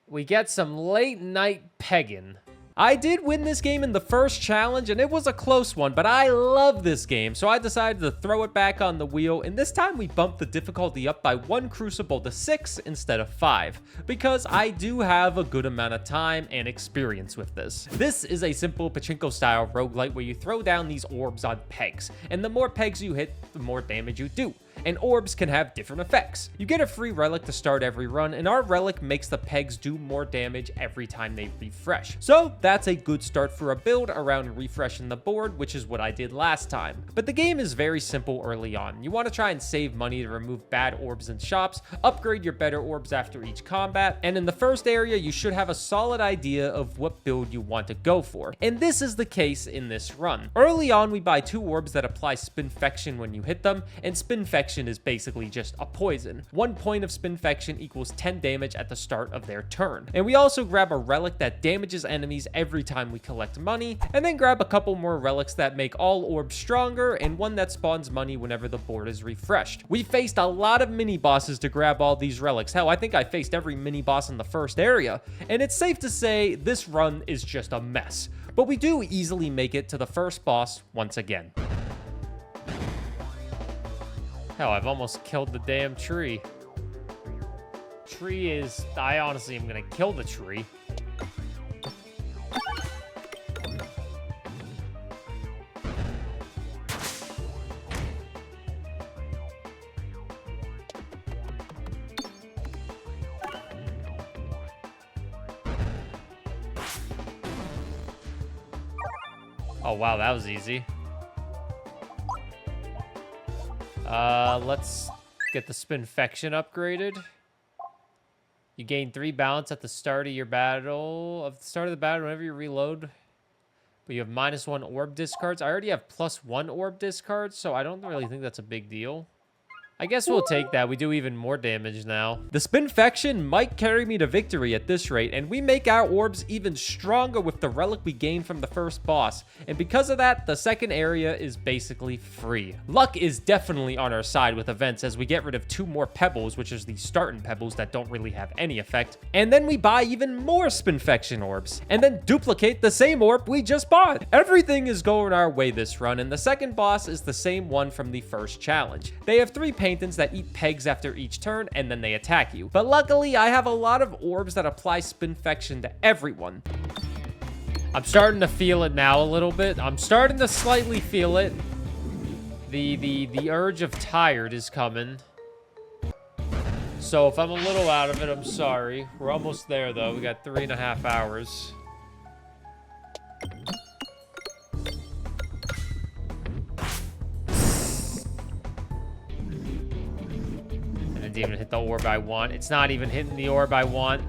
A: We get some late night pegging. I did win this game in the first challenge, and it was a close one, but I love this game, so I decided to throw it back on the wheel, and this time we bumped the difficulty up by 1 crucible to 6 instead of 5, because I do have a good amount of time and experience with this. This is a simple pachinko-style roguelite where you throw down these orbs on pegs, and the more pegs you hit, the more damage you do. And orbs can have different effects. You get a free relic to start every run, and our relic makes the pegs do more damage every time they refresh. So that's a good start for a build around refreshing the board, which is what I did last time. But the game is very simple early on. You want to try and save money to remove bad orbs in shops, upgrade your better orbs after each combat, and in the first area, you should have a solid idea of what build you want to go for. And this is the case in this run. Early on, we buy 2 orbs that apply Spinfection when you hit them, and Spinfection is basically just a poison. 1 point of Spinfection equals 10 damage at the start of their turn. And we also grab a relic that damages enemies every time we collect money, and then grab a couple more relics that make all orbs stronger, and one that spawns money whenever the board is refreshed. We faced a lot of mini bosses to grab all these relics. Hell, I think I faced every mini boss in the first area, and it's safe to say this run is just a mess. But we do easily make it to the first boss once again. Hell, I've almost killed the damn tree. Tree is... I honestly am gonna kill the tree. Oh, wow, that was easy. Let's get the Spinfection upgraded. You gain 3 balance at the start of your battle. At the start of the battle, whenever you reload. But you have -1 orb discards. I already have +1 orb discards, so I don't really think that's a big deal. I guess we'll take that. We do even more damage now. The Spinfection might carry me to victory at this rate, and we make our orbs even stronger with the relic we gained from the first boss. And because of that, the second area is basically free. Luck is definitely on our side with events as we get rid of 2 more pebbles, which is the starting pebbles that don't really have any effect. And then we buy even more Spinfection orbs, and then duplicate the same orb we just bought. Everything is going our way this run, and the second boss is the same one from the first challenge. They have 3 paintings that eat pegs after each turn, and then they attack you. But luckily, I have a lot of orbs that apply Spinfection to everyone. I'm starting to feel it now a little bit. I'm starting to slightly feel it. The urge of tired is coming. So if I'm a little out of it, I'm sorry. We're almost there, though. We got 3.5 hours. Didn't even hit the orb I want. It's not even hitting the orb I want.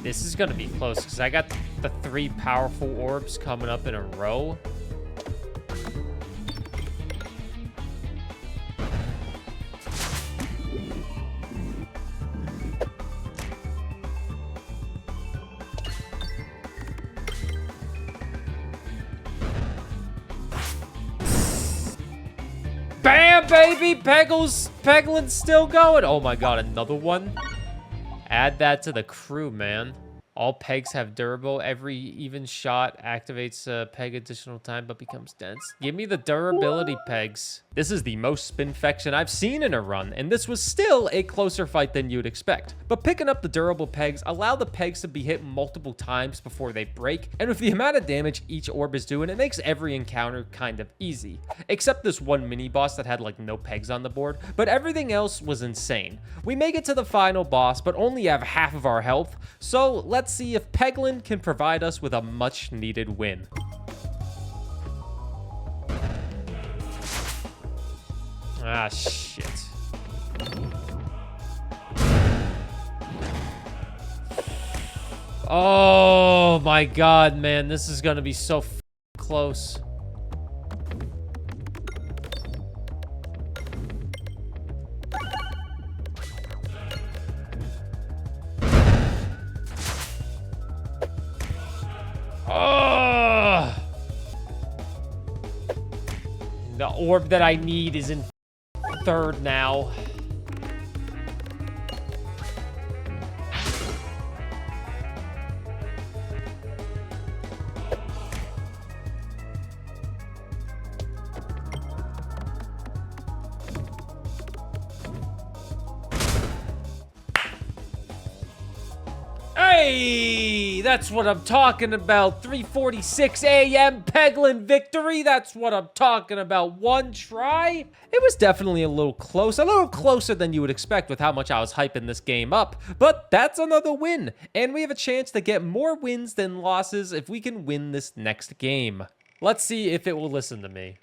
A: This is gonna be close because I got the 3 powerful orbs coming up in a row. Bam, baby! Peglin's still going. Oh my god, another one? Add that to the crew, man. All pegs have durable. Every even shot activates a peg additional time but becomes dense. Give me the durability pegs. This is the most Spinfection I've seen in a run, and this was still a closer fight than you'd expect. But picking up the durable pegs allow the pegs to be hit multiple times before they break, and with the amount of damage each orb is doing, it makes every encounter kind of easy. Except this one mini-boss that had like no pegs on the board, but everything else was insane. We make it to the final boss, but only have half of our health, so let's see if Peglin can provide us with a much-needed win. Ah, shit. Oh my god, man. This is gonna be so close. Oh! The orb that I need is in 3rd now. Hey, that's what I'm talking about. 3:46 a.m. Peglin victory. That's what I'm talking about. One try. It was definitely a little close, a little closer than you would expect with how much I was hyping this game up. But that's another win, and we have a chance to get more wins than losses if we can win this next game. Let's see if it will listen to me.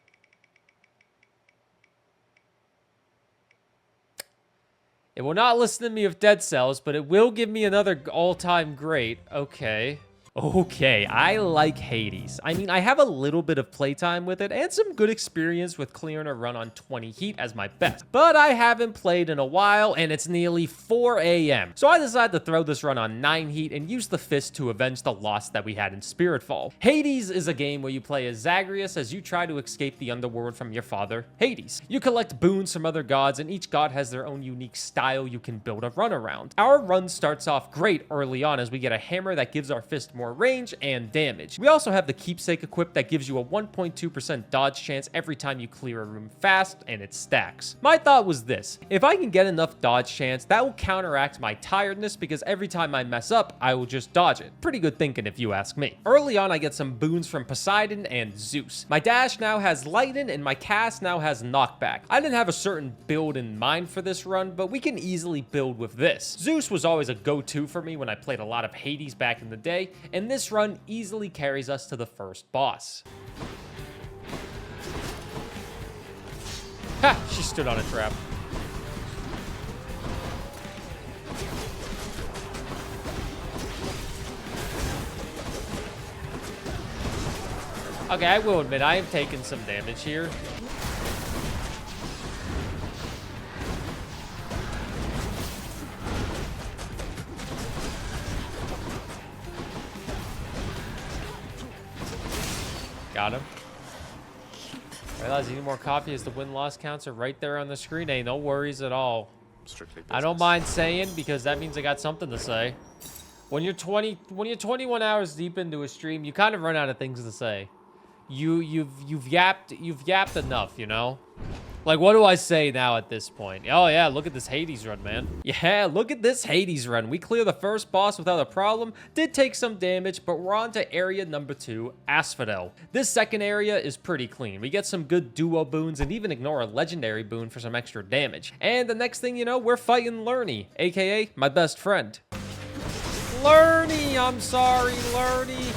A: It will not listen to me with Dead Cells, but it will give me another all-time great. Okay. Okay, I like Hades. I mean, I have a little bit of playtime with it and some good experience with clearing a run on 20 heat as my best. But I haven't played in a while, and it's nearly 4 a.m. So I decided to throw this run on 9 heat and use the fist to avenge the loss that we had in Spritfall. Hades is a game where you play as Zagreus as you try to escape the underworld from your father, Hades. You collect boons from other gods, and each god has their own unique style you can build a run around. Our run starts off great early on as we get a hammer that gives our fist more range and damage. We also have the keepsake equipped that gives you a 1.2% dodge chance every time you clear a room fast, and it stacks. My thought was this: if I can get enough dodge chance, that will counteract my tiredness because every time I mess up, I will just dodge it. Pretty good thinking if you ask me. Early on, I get some boons from Poseidon and Zeus. My dash now has lightning and my cast now has knockback. I didn't have a certain build in mind for this run, but we can easily build with this. Zeus was always a go-to for me when I played a lot of Hades back in the day, and this run easily carries us to the first boss. Ha! She stood on a trap. Okay, I will admit, I am taking some damage here. Got him. Realize any more copies, the win-loss counts are right there on the screen. Hey, no worries at all.
F: Strictly
A: I don't
F: business.
A: mind saying, because that means I got something to say. When you're 21 hours deep into a stream, you kind of run out of things to say. You've yapped enough, you know? Like, what do I say now at this point? Oh yeah, look at this Hades run, man. Yeah, look at this Hades run. We clear the first boss without a problem. Did take some damage, but we're on to area number 2, Asphodel. This second area is pretty clean. We get some good duo boons and even ignore a legendary boon for some extra damage. And the next thing you know, we're fighting Lerny, aka my best friend. Lerny, I'm sorry, Lerny.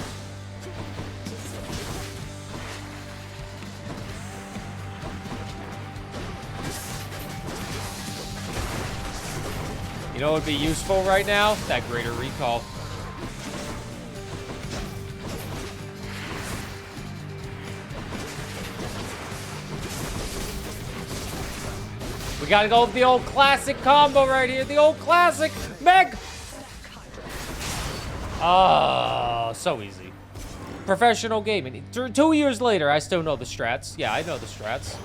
A: You know what would be useful right now? That greater recall. We gotta go with the old classic combo right here. The old classic Meg. Oh, so easy. Professional gaming. 2 years later, I still know the strats. Yeah, I know the strats.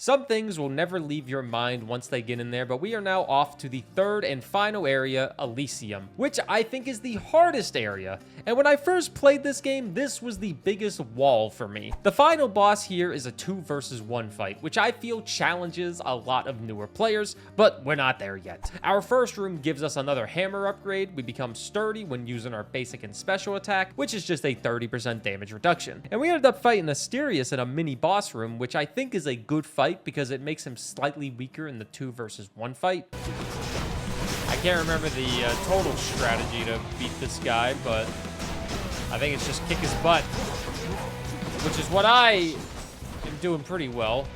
A: Some things will never leave your mind once they get in there, but we are now off to the third and final area, Elysium, which I think is the hardest area. And when I first played this game, this was the biggest wall for me. The final boss here is a 2 versus 1 fight, which I feel challenges a lot of newer players, but we're not there yet. Our first room gives us another hammer upgrade. We become sturdy when using our basic and special attack, which is just a 30% damage reduction. And we ended up fighting Asterius in a mini boss room, which I think is a good fight because it makes him slightly weaker in the 2 versus 1 fight. I can't remember the total strategy to beat this guy, but I think it's just kick his butt, which is what I am doing pretty well.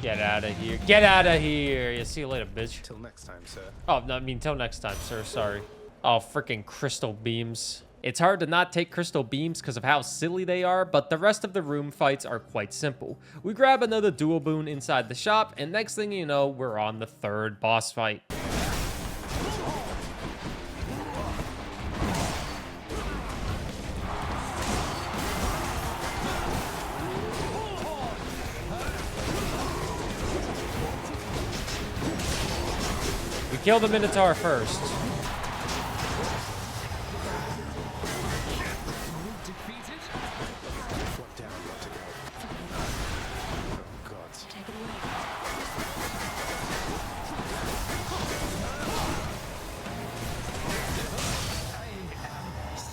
A: Get out of here. Get out of here. Yeah, see you later, bitch.
F: Till next time, sir.
A: Oh, no, I mean, till next time, sir. Sorry. Oh, freaking crystal beams. It's hard to not take crystal beams because of how silly they are, but the rest of the room fights are quite simple. We grab another dual boon inside the shop, and next thing you know, we're on the third boss fight. We kill the Minotaur first.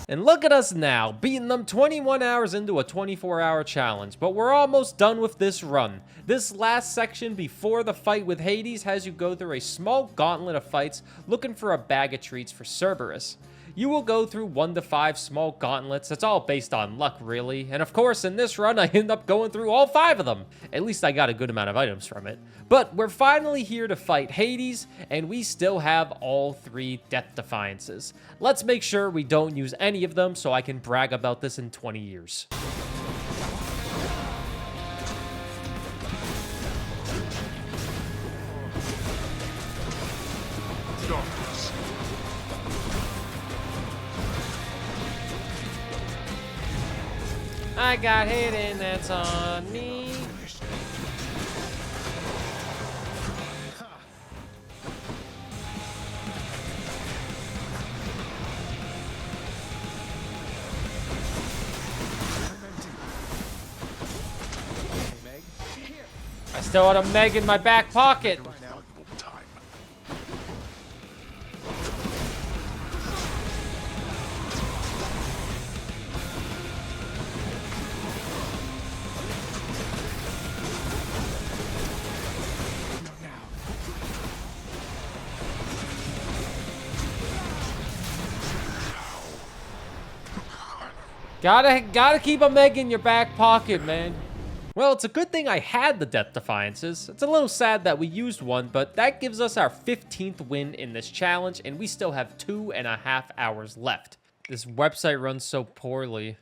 A: And look at us now, beating them 21 hours into a 24-hour challenge, but we're almost done with this run. This last section before the fight with Hades has you go through a small gauntlet of fights looking for a bag of treats for Cerberus. You will go through 1 to 5 small gauntlets. It's all based on luck, really. And of course, in this run, I end up going through all 5 of them. At least I got a good amount of items from it. But we're finally here to fight Hades, and we still have all 3 Death Defiances. Let's make sure we don't use any of them so I can brag about this in 20 years. I got hit and that's on me. I still had a Meg in my back pocket. Gotta keep a Meg in your back pocket, man. Well, it's a good thing I had the Death Defiances. It's a little sad that we used one, but that gives us our 15th win in this challenge, and we still have 2.5 hours left. This website runs so poorly.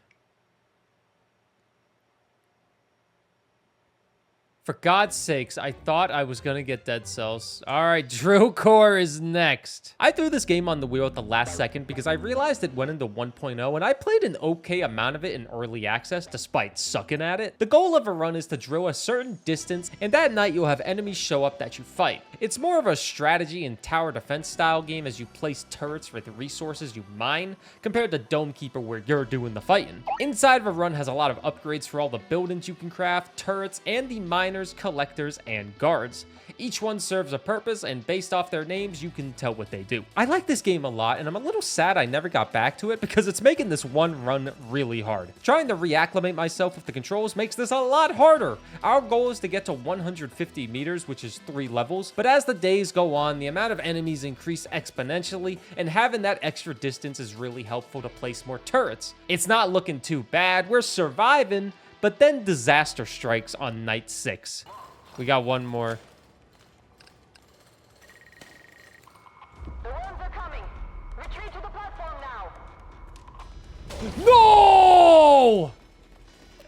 A: For God's sakes, I thought I was gonna get dead cells. All right, Drill Core is next. I threw this game on the wheel at the last second because I realized it went into 1.0 and I played an okay amount of it in early access despite sucking at it. The goal of a run is to drill a certain distance, and that night you'll have enemies show up that you fight. It's more of a strategy and tower defense style game as you place turrets with resources you mine compared to Dome Keeper where you're doing the fighting. Inside of a run has a lot of upgrades for all the buildings you can craft, turrets, and the miners, collectors, and guards. Each one serves a purpose, and based off their names, you can tell what they do. I like this game a lot, and I'm a little sad I never got back to it because it's making this one run really hard. Trying to reacclimate myself with the controls makes this a lot harder. Our goal is to get to 150 meters, which is 3 levels, but as the days go on, the amount of enemies increase exponentially, and having that extra distance is really helpful to place more turrets. It's not looking too bad, we're surviving, but then disaster strikes on night 6. We got one more.
F: The ones are coming. Retreat to the platform now.
A: No!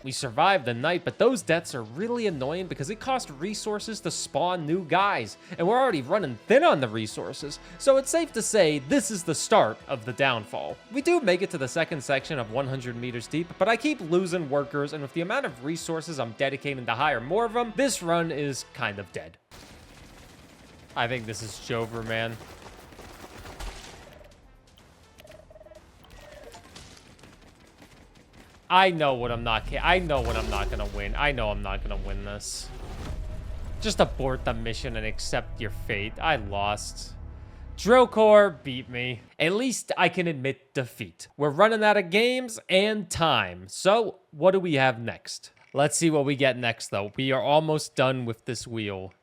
A: We survived the night, but those deaths are really annoying because it costs resources to spawn new guys, and we're already running thin on the resources, so it's safe to say this is the start of the downfall. We do make it to the second section of 100 meters deep, but I keep losing workers, and with the amount of resources I'm dedicating to hire more of them, this run is kind of dead. I think this is Jover, man. I know what I'm not gonna win. I know I'm not gonna win this. Just abort the mission and accept your fate. I lost. Drill Core beat me. At least I can admit defeat. We're running out of games and time. So what do we have next? Let's see what we get next, though. We are almost done with this wheel.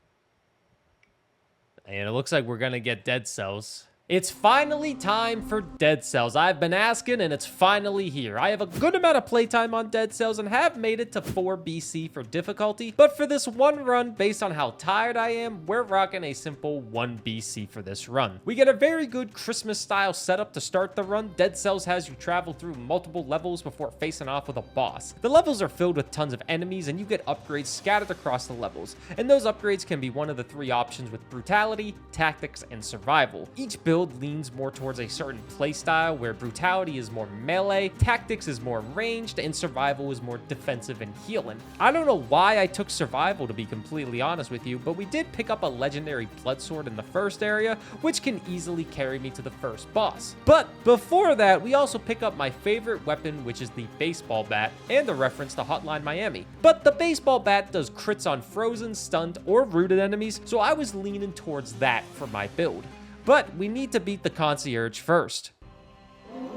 A: And it looks like we're gonna get dead cells. It's finally time for Dead Cells. I've been asking, and it's finally here. I have a good amount of playtime on Dead Cells and have made it to 4 BC for difficulty, but for this one run, based on how tired I am, we're rocking a simple 1 BC for this run. We get a very good Christmas-style setup to start the run. Dead Cells has you travel through multiple levels before facing off with a boss. The levels are filled with tons of enemies, and you get upgrades scattered across the levels, and those upgrades can be one of the 3 options with Brutality, Tactics, and Survival. Each build leans more towards a certain playstyle where Brutality is more melee, Tactics is more ranged, and Survival is more defensive and healing. I don't know why I took Survival, to be completely honest with you, but we did pick up a legendary blood sword in the first area, which can easily carry me to the first boss. But before that, we also pick up my favorite weapon, which is the baseball bat, and a reference to Hotline Miami. But the baseball bat does crits on frozen, stunned, or rooted enemies, so I was leaning towards that for my build. But we need to beat the concierge first.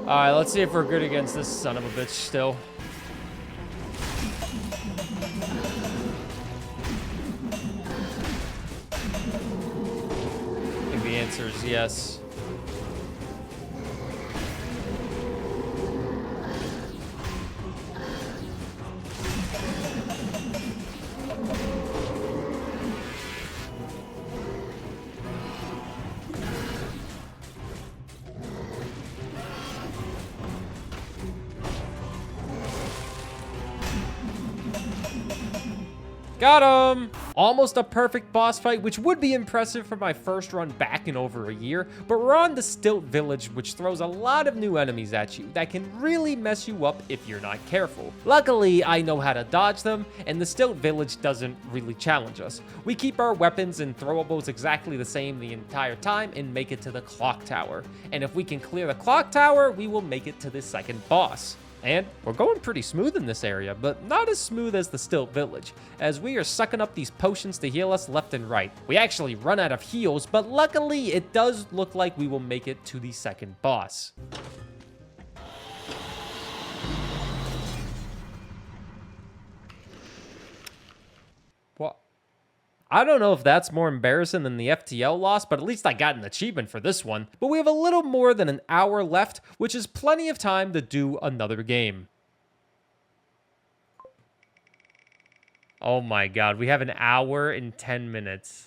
A: All right, let's see if we're good against this son of a bitch still. I think the answer is yes. Got him! Almost a perfect boss fight, which would be impressive for my first run back in over a year, but we're on the Stilt Village, which throws a lot of new enemies at you that can really mess you up if you're not careful. Luckily, I know how to dodge them, and the Stilt Village doesn't really challenge us. We keep our weapons and throwables exactly the same the entire time and make it to the Clock Tower. And if we can clear the Clock Tower, we will make it to the second boss. And we're going pretty smooth in this area, but not as smooth as the Stilt Village, as we are sucking up these potions to heal us left and right. We actually run out of heals, but luckily it does look like we will make it to the second boss. What? I don't know if that's more embarrassing than the FTL loss, but at least I got an achievement for this one. But we have a little more than an hour left, which is plenty of time to do another game. Oh my god, we have an hour and 10 minutes.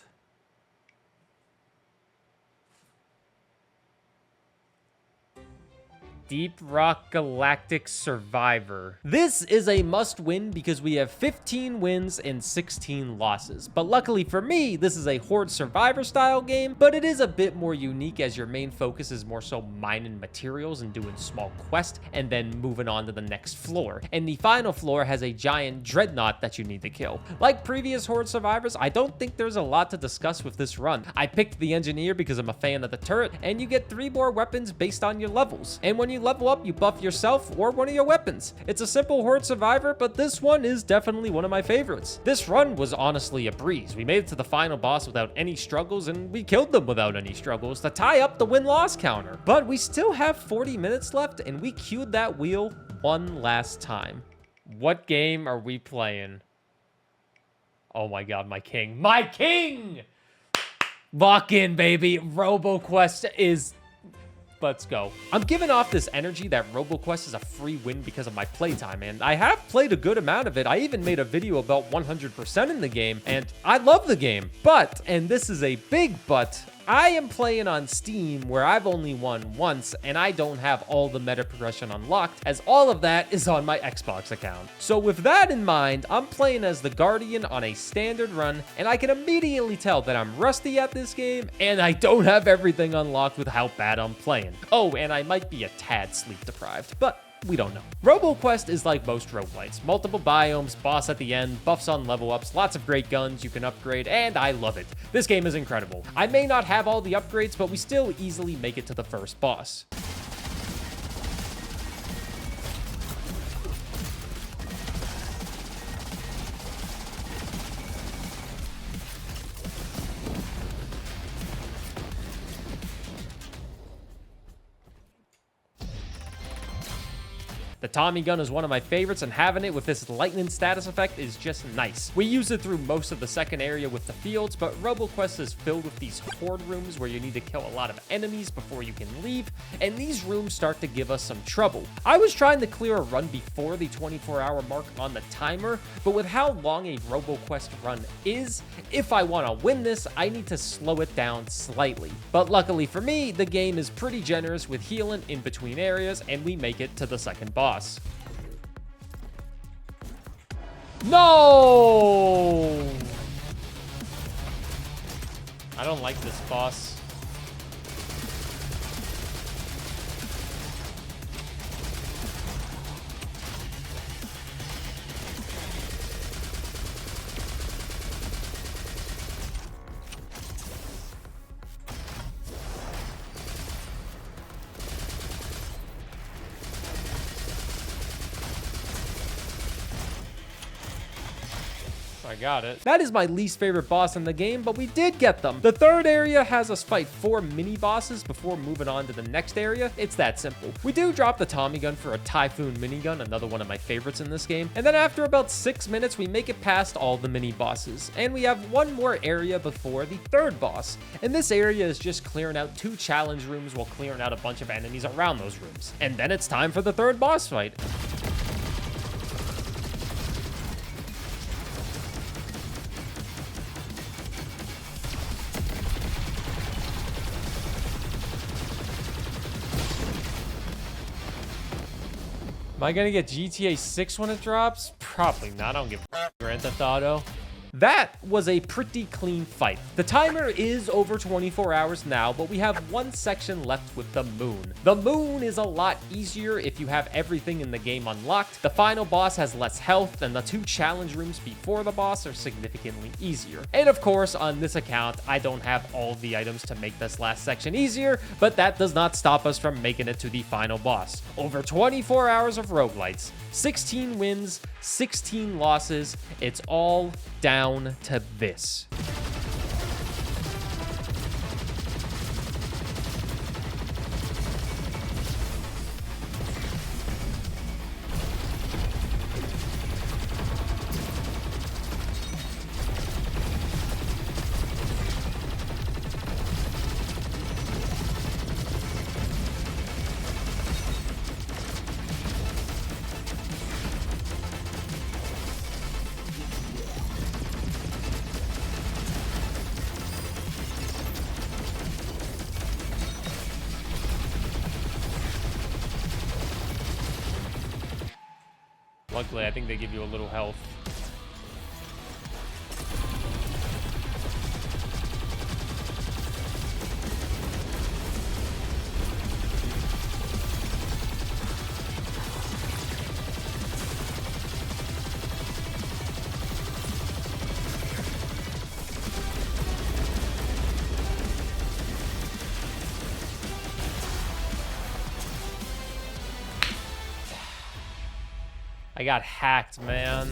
A: Deep Rock Galactic Survivor. This is a must-win because we have 15 wins and 16 losses. But luckily for me, this is a Horde Survivor style game, but it is a bit more unique as your main focus is more so mining materials and doing small quests and then moving on to the next floor. And the final floor has a giant dreadnought that you need to kill. Like previous Horde Survivors, I don't think there's a lot to discuss with this run. I picked the engineer because I'm a fan of the turret, and you get 3 more weapons based on your levels. And when you level up, you buff yourself or one of your weapons. It's a simple Horde Survivor, but this one is definitely one of my favorites. This run was honestly a breeze. We made it to the final boss without any struggles, and we killed them without any struggles to tie up the win-loss counter. But we still have 40 minutes left, and we queued that wheel one last time. What game are we playing? Oh my god, my king. My king! Lock in, baby. Roboquest is... Let's go. I'm giving off this energy that Roboquest is a free win because of my playtime, and I have played a good amount of it. I even made a video about 100% in the game, and I love the game. But, and this is a big but, I am playing on Steam where I've only won once and I don't have all the meta progression unlocked, as all of that is on my Xbox account. So with that in mind, I'm playing as the Guardian on a standard run, and I can immediately tell that I'm rusty at this game and I don't have everything unlocked with how bad I'm playing. Oh, and I might be a tad sleep deprived, but we don't know. Roboquest is like most roguelites. Multiple biomes, boss at the end, buffs on level ups, lots of great guns you can upgrade, and I love it. This game is incredible. I may not have all the upgrades, but we still easily make it to the first boss. The Tommy gun is one of my favorites, and having it with this lightning status effect is just nice. We use it through most of the second area with the fields, but Roboquest is filled with these horde rooms where you need to kill a lot of enemies before you can leave, and these rooms start to give us some trouble. I was trying to clear a run before the 24-hour mark on the timer, but with how long a Roboquest run is, if I want to win this, I need to slow it down slightly. But luckily for me, the game is pretty generous with healing in between areas, and we make it to the second boss. No! I don't like this boss. I got it. That is my least favorite boss in the game, but we did get them. The third area has us fight 4 mini bosses before moving on to the next area. It's that simple. We do drop the Tommy gun for a Typhoon minigun, another one of my favorites in this game. And then after about 6 minutes, we make it past all the mini bosses. And we have one more area before the third boss. And this area is just clearing out 2 challenge rooms while clearing out a bunch of enemies around those rooms. And then it's time for the third boss fight. Am I gonna get GTA 6 when it drops? Probably not. I don't give a Grand Theft Auto. That was a pretty clean fight. The timer is over 24 hours now, but we have one section left with the moon. The moon is a lot easier if you have everything in the game unlocked. The final boss has less health, and the 2 challenge rooms before the boss are significantly easier. And of course, on this account, I don't have all the items to make this last section easier, but that does not stop us from making it to the final boss. Over 24 hours of roguelites, 16 wins, 16 losses. It's all down to this. luckily, I think they give you a little health. I got hacked, man.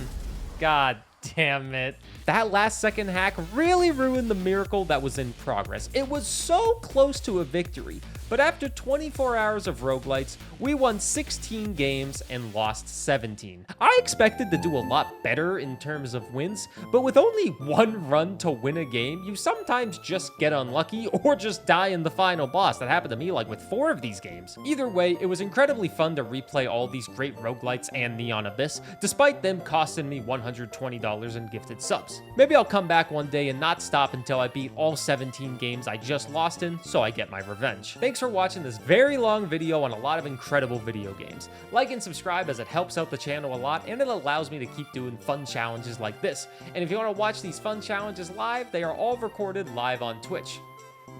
A: God damn it. That last second hack really ruined the miracle that was in progress. It was so close to a victory, but after 24 hours of roguelites, we won 16 games and lost 17. I expected to do a lot better in terms of wins, but with only one run to win a game, you sometimes just get unlucky or just die in the final boss. That happened to me like with 4 of these games. Either way, it was incredibly fun to replay all these great roguelites and Neon Abyss, despite them costing me $120 in gifted subs. Maybe I'll come back one day and not stop until I beat all 17 games I just lost in, so I get my revenge. Thanks for watching this very long video on a lot of incredible video games. Like and subscribe as it helps out the channel a lot and it allows me to keep doing fun challenges like this. And if you want to watch these fun challenges live, they are all recorded live on Twitch.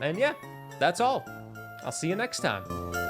A: And yeah, that's all. I'll see you next time.